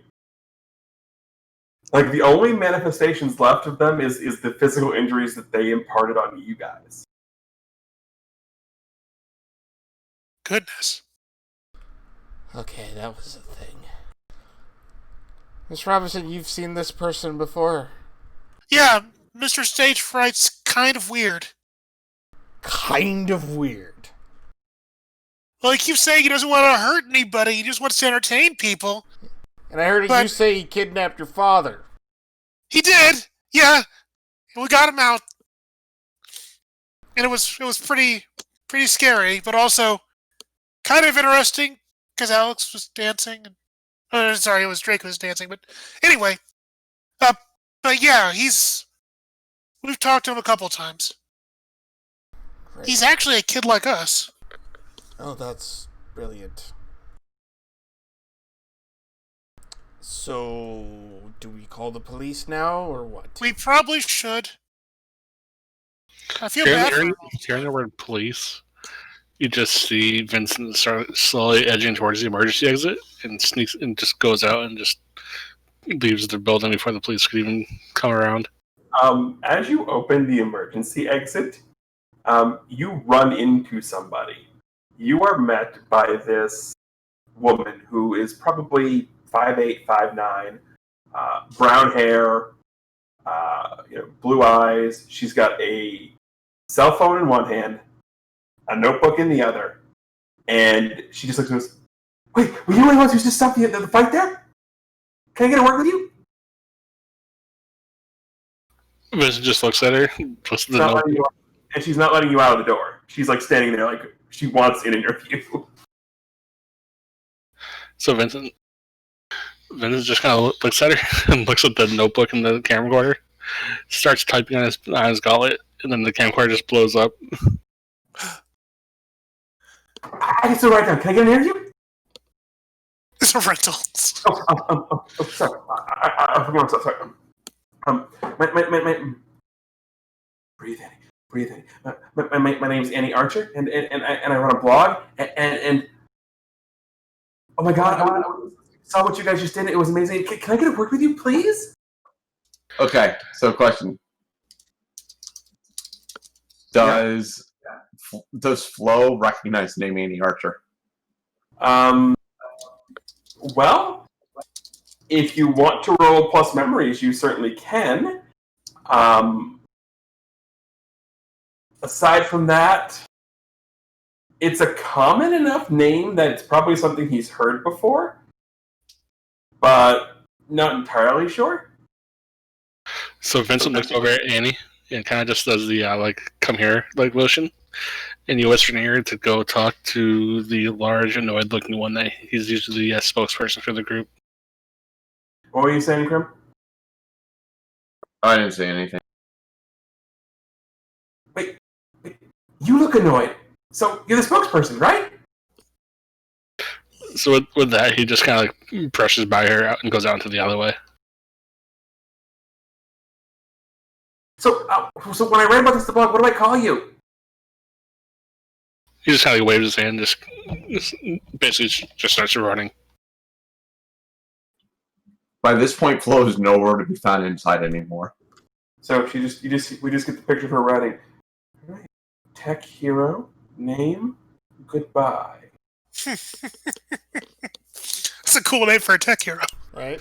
Like, the only manifestations left of them is the physical injuries that they imparted on you guys. Goodness. Okay, that was a thing. Miss Robinson, you've seen this person before? Yeah, Mr. Stage Fright's kind of weird. Kind of weird. Well, he keeps saying he doesn't want to hurt anybody. He just wants to entertain people. And I heard you say he kidnapped your father. He did. Yeah. We got him out. And it was pretty scary, but also kind of interesting because Alex was dancing. Sorry, it was Drake who was dancing. But anyway, but yeah, we've talked to him a couple times. Great. He's actually a kid like us. Oh, that's brilliant. So, do we call the police now, or what? We probably should. I feel bad for him. Hearing the word police, you just see Vincent start slowly edging towards the emergency exit and sneaks and just goes out and just leaves the building before the police could even come around. As you open the emergency exit, you run into somebody. You are met by this woman who is probably 5'8", 5'9", brown hair, blue eyes. She's got a cell phone in one hand, a notebook in the other, and she just looks at us. Wait, were you the ones who just stopped the fight there? Can I get a word with you? Vincent just looks at her, puts the note. And she's not letting you out of the door. She's like standing there like she wants an interview. So Vincent just kind of looks at her and looks at the notebook in the camcorder, starts typing on his gauntlet, and then the camcorder just blows up. I can still write down. Can I get an interview? It's a rental. Sorry. I'm sorry. Breathe in. My name's Annie Archer, and I run a blog, and oh my god, I saw what you guys just did. It was amazing. Can I get a word with you, please? Okay, so question. Does Flo recognize the name Annie Archer? Well, if you want to roll plus memories, you certainly can. Aside from that, it's a common enough name that it's probably something he's heard before, but not entirely sure. So Vincent looks over at Annie and kind of just does the come here motion, and you whisper in her ear to go talk to the large, annoyed-looking one that he's usually the spokesperson for the group. What were you saying, Krim? I didn't say anything. Wait, you look annoyed. So you're the spokesperson, right? So with that, he just kind of brushes by her out and goes out into the alleyway. So when I read about this in the blog, what do I call you? He just kind of waves his hand, just basically just starts running. By this point, Flo is nowhere to be found inside anymore. So we just get the picture of her writing. All right. Tech hero, name, goodbye. That's a cool name for a tech hero. Right?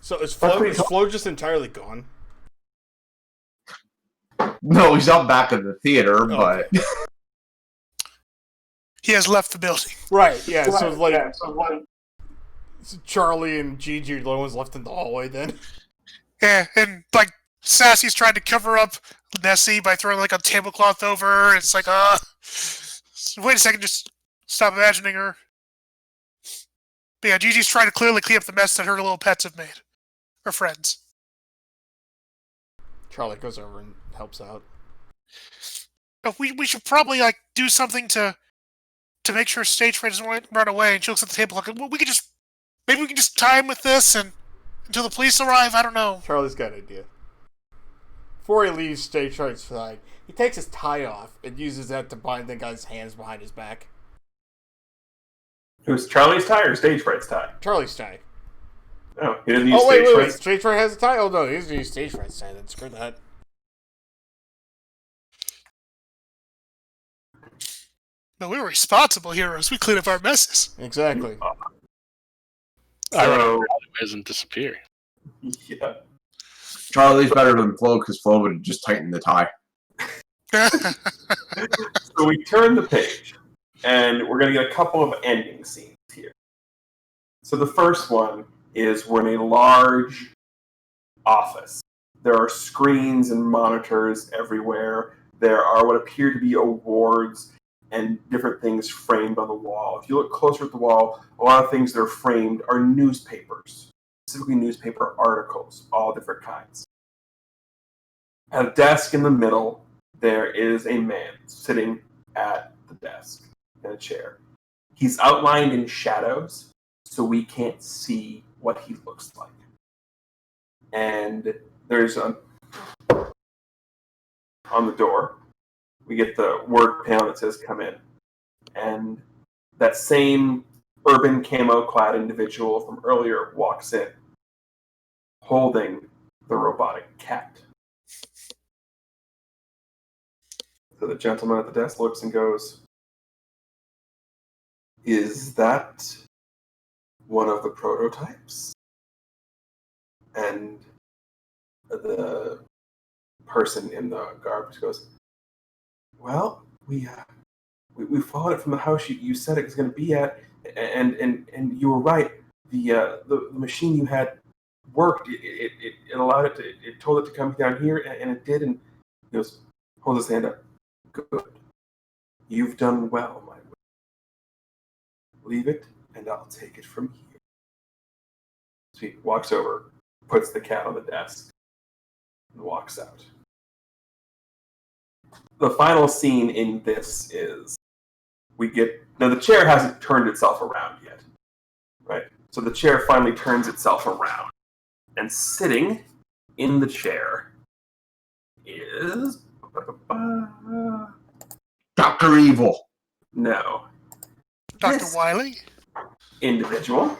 So is Flo just entirely gone? No, he's out back of the theater, but... He has left the building. Right, yeah, so Charlie and Gigi are the only ones left in the hallway then. Yeah, and Sassy's trying to cover up Nessie by throwing a tablecloth over her. It's like, wait a second, just stop imagining her. But yeah, Gigi's trying to clearly clean up the mess that her little pets have made. Her friends. Charlie goes over and helps out. we should probably like do something to make sure stage fright doesn't run away. And she looks at the table like, well, we can just tie him with this and until the police arrive. I don't know. Charlie's got an idea. Before he leaves stage fright's side, he takes his tie off and uses that to bind the guy's hands behind his back. Who's Charlie's tie or Stage Fright's tie? Charlie's tie. No, he doesn't use wait. Fright's. Stage fright has a tie? Oh no, he doesn't use stage fright's tie. Then screw that. No, we're responsible heroes. We clean up our messes. Exactly. I run So, over alleyways and disappear. yeah. Charlie's better than Flo because Flo would have just tightened the tie. So we turn the page, and we're going to get a couple of ending scenes here. So the first one is we're in a large office. There are screens and monitors everywhere. There are what appear to be awards and different things framed on the wall. If you look closer at the wall, a lot of things that are framed are newspapers, specifically newspaper articles, all different kinds. At a desk in the middle, there is a man sitting at the desk in a chair. He's outlined in shadows, so we can't see what he looks like. And there's on the door, we get the word panel that says "come in," and that same urban camo-clad individual from earlier walks in, holding the robotic cat. So the gentleman at the desk looks and goes, "Is that one of the prototypes?" And the person in the garbage goes, "Well, we followed it from the house you said it was going to be at, and you were right. The machine you had worked. It allowed it to. It told it to come down here, and it did." And he goes, holds his hand up. "Good. You've done well, my boy. Leave it, and I'll take it from here." So he walks over, puts the cat on the desk, and walks out. The final scene in this is now the chair hasn't turned itself around yet, right? So the chair finally turns itself around, and sitting in the chair is Dr. Evil. no Dr. this Wiley? individual.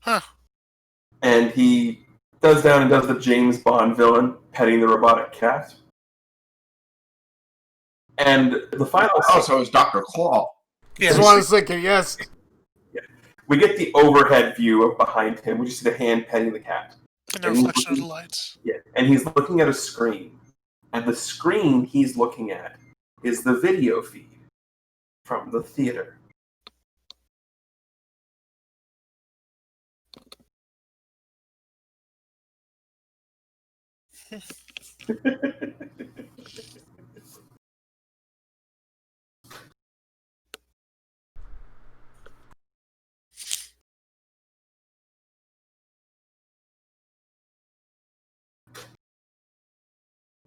Huh. And he does the James Bond villain petting the robotic cat. And the final Oh, so it's Dr. Claw. Yeah, That's what I was thinking, yes. we get the overhead view of behind him. We just see the hand petting the cat. and the reflection of the lights. Yeah, and he's looking at a screen. And the screen he's looking at is the video feed from the theater.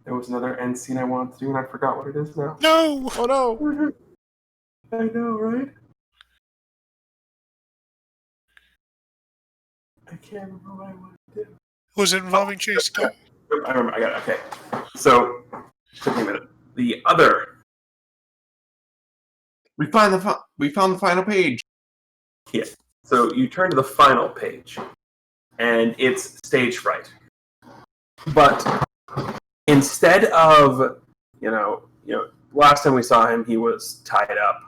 There was another end scene I wanted to do, and I forgot what it is now. No! Oh no! I know, right? I can't remember what I wanted to do. Was it involving Chase King? I remember. I got it. Okay. So, took me a minute. The other. We found the final page. Yeah. So you turn to the final page, and it's stage fright. But instead of, last time we saw him, he was tied up.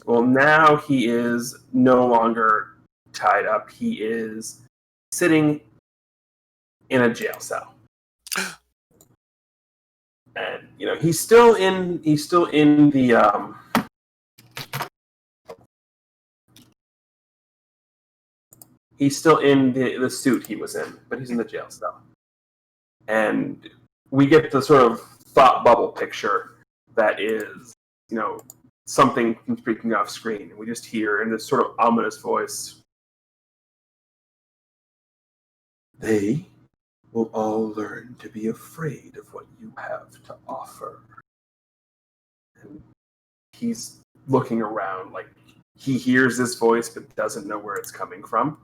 Well, now he is no longer tied up. He is sitting in a jail cell. And he's still in the he's still in the suit he was in, but he's in the jail cell. And we get the sort of thought bubble picture that is, something speaking off screen. And we just hear in this sort of ominous voice, "They will all learn to be afraid of what you have to offer. And he's looking around like he hears this voice but doesn't know where it's coming from.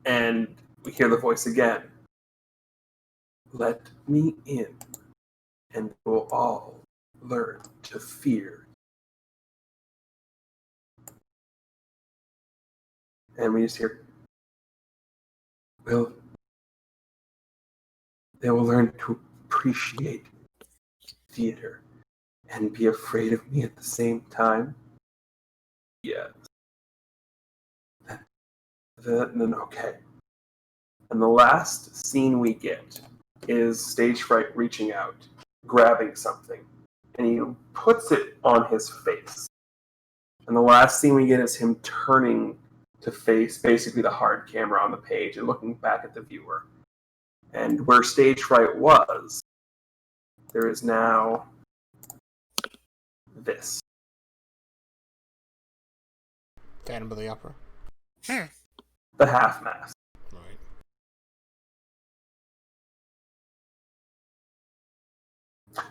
And we hear the voice again. Let me in, and we'll all learn to fear. And we just hear, well, they will learn to appreciate theater and be afraid of me at the same time. Yes. Then okay. And the last scene we get is Stage Fright reaching out, grabbing something, and he puts it on his face. And the last scene we get is him turning to face basically the hard camera on the page and looking back at the viewer. And where Stage Fright was, there is now this. Phantom of the Opera. The half mask. Right.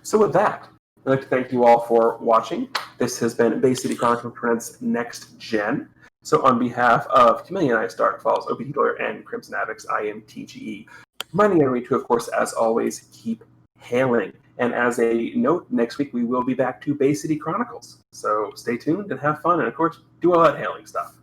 So with that, I'd like to thank you all for watching. This has been Bay City Chronicles presents Next Gen. So on behalf of Chameleon Eyes, Dark Falls, OPT Lawyer, and Crimson Avix, I am TGE. Reminding everybody to, of course, as always, keep hailing. And as a note, next week we will be back to Bay City Chronicles. So stay tuned and have fun, and of course, do all that hailing stuff.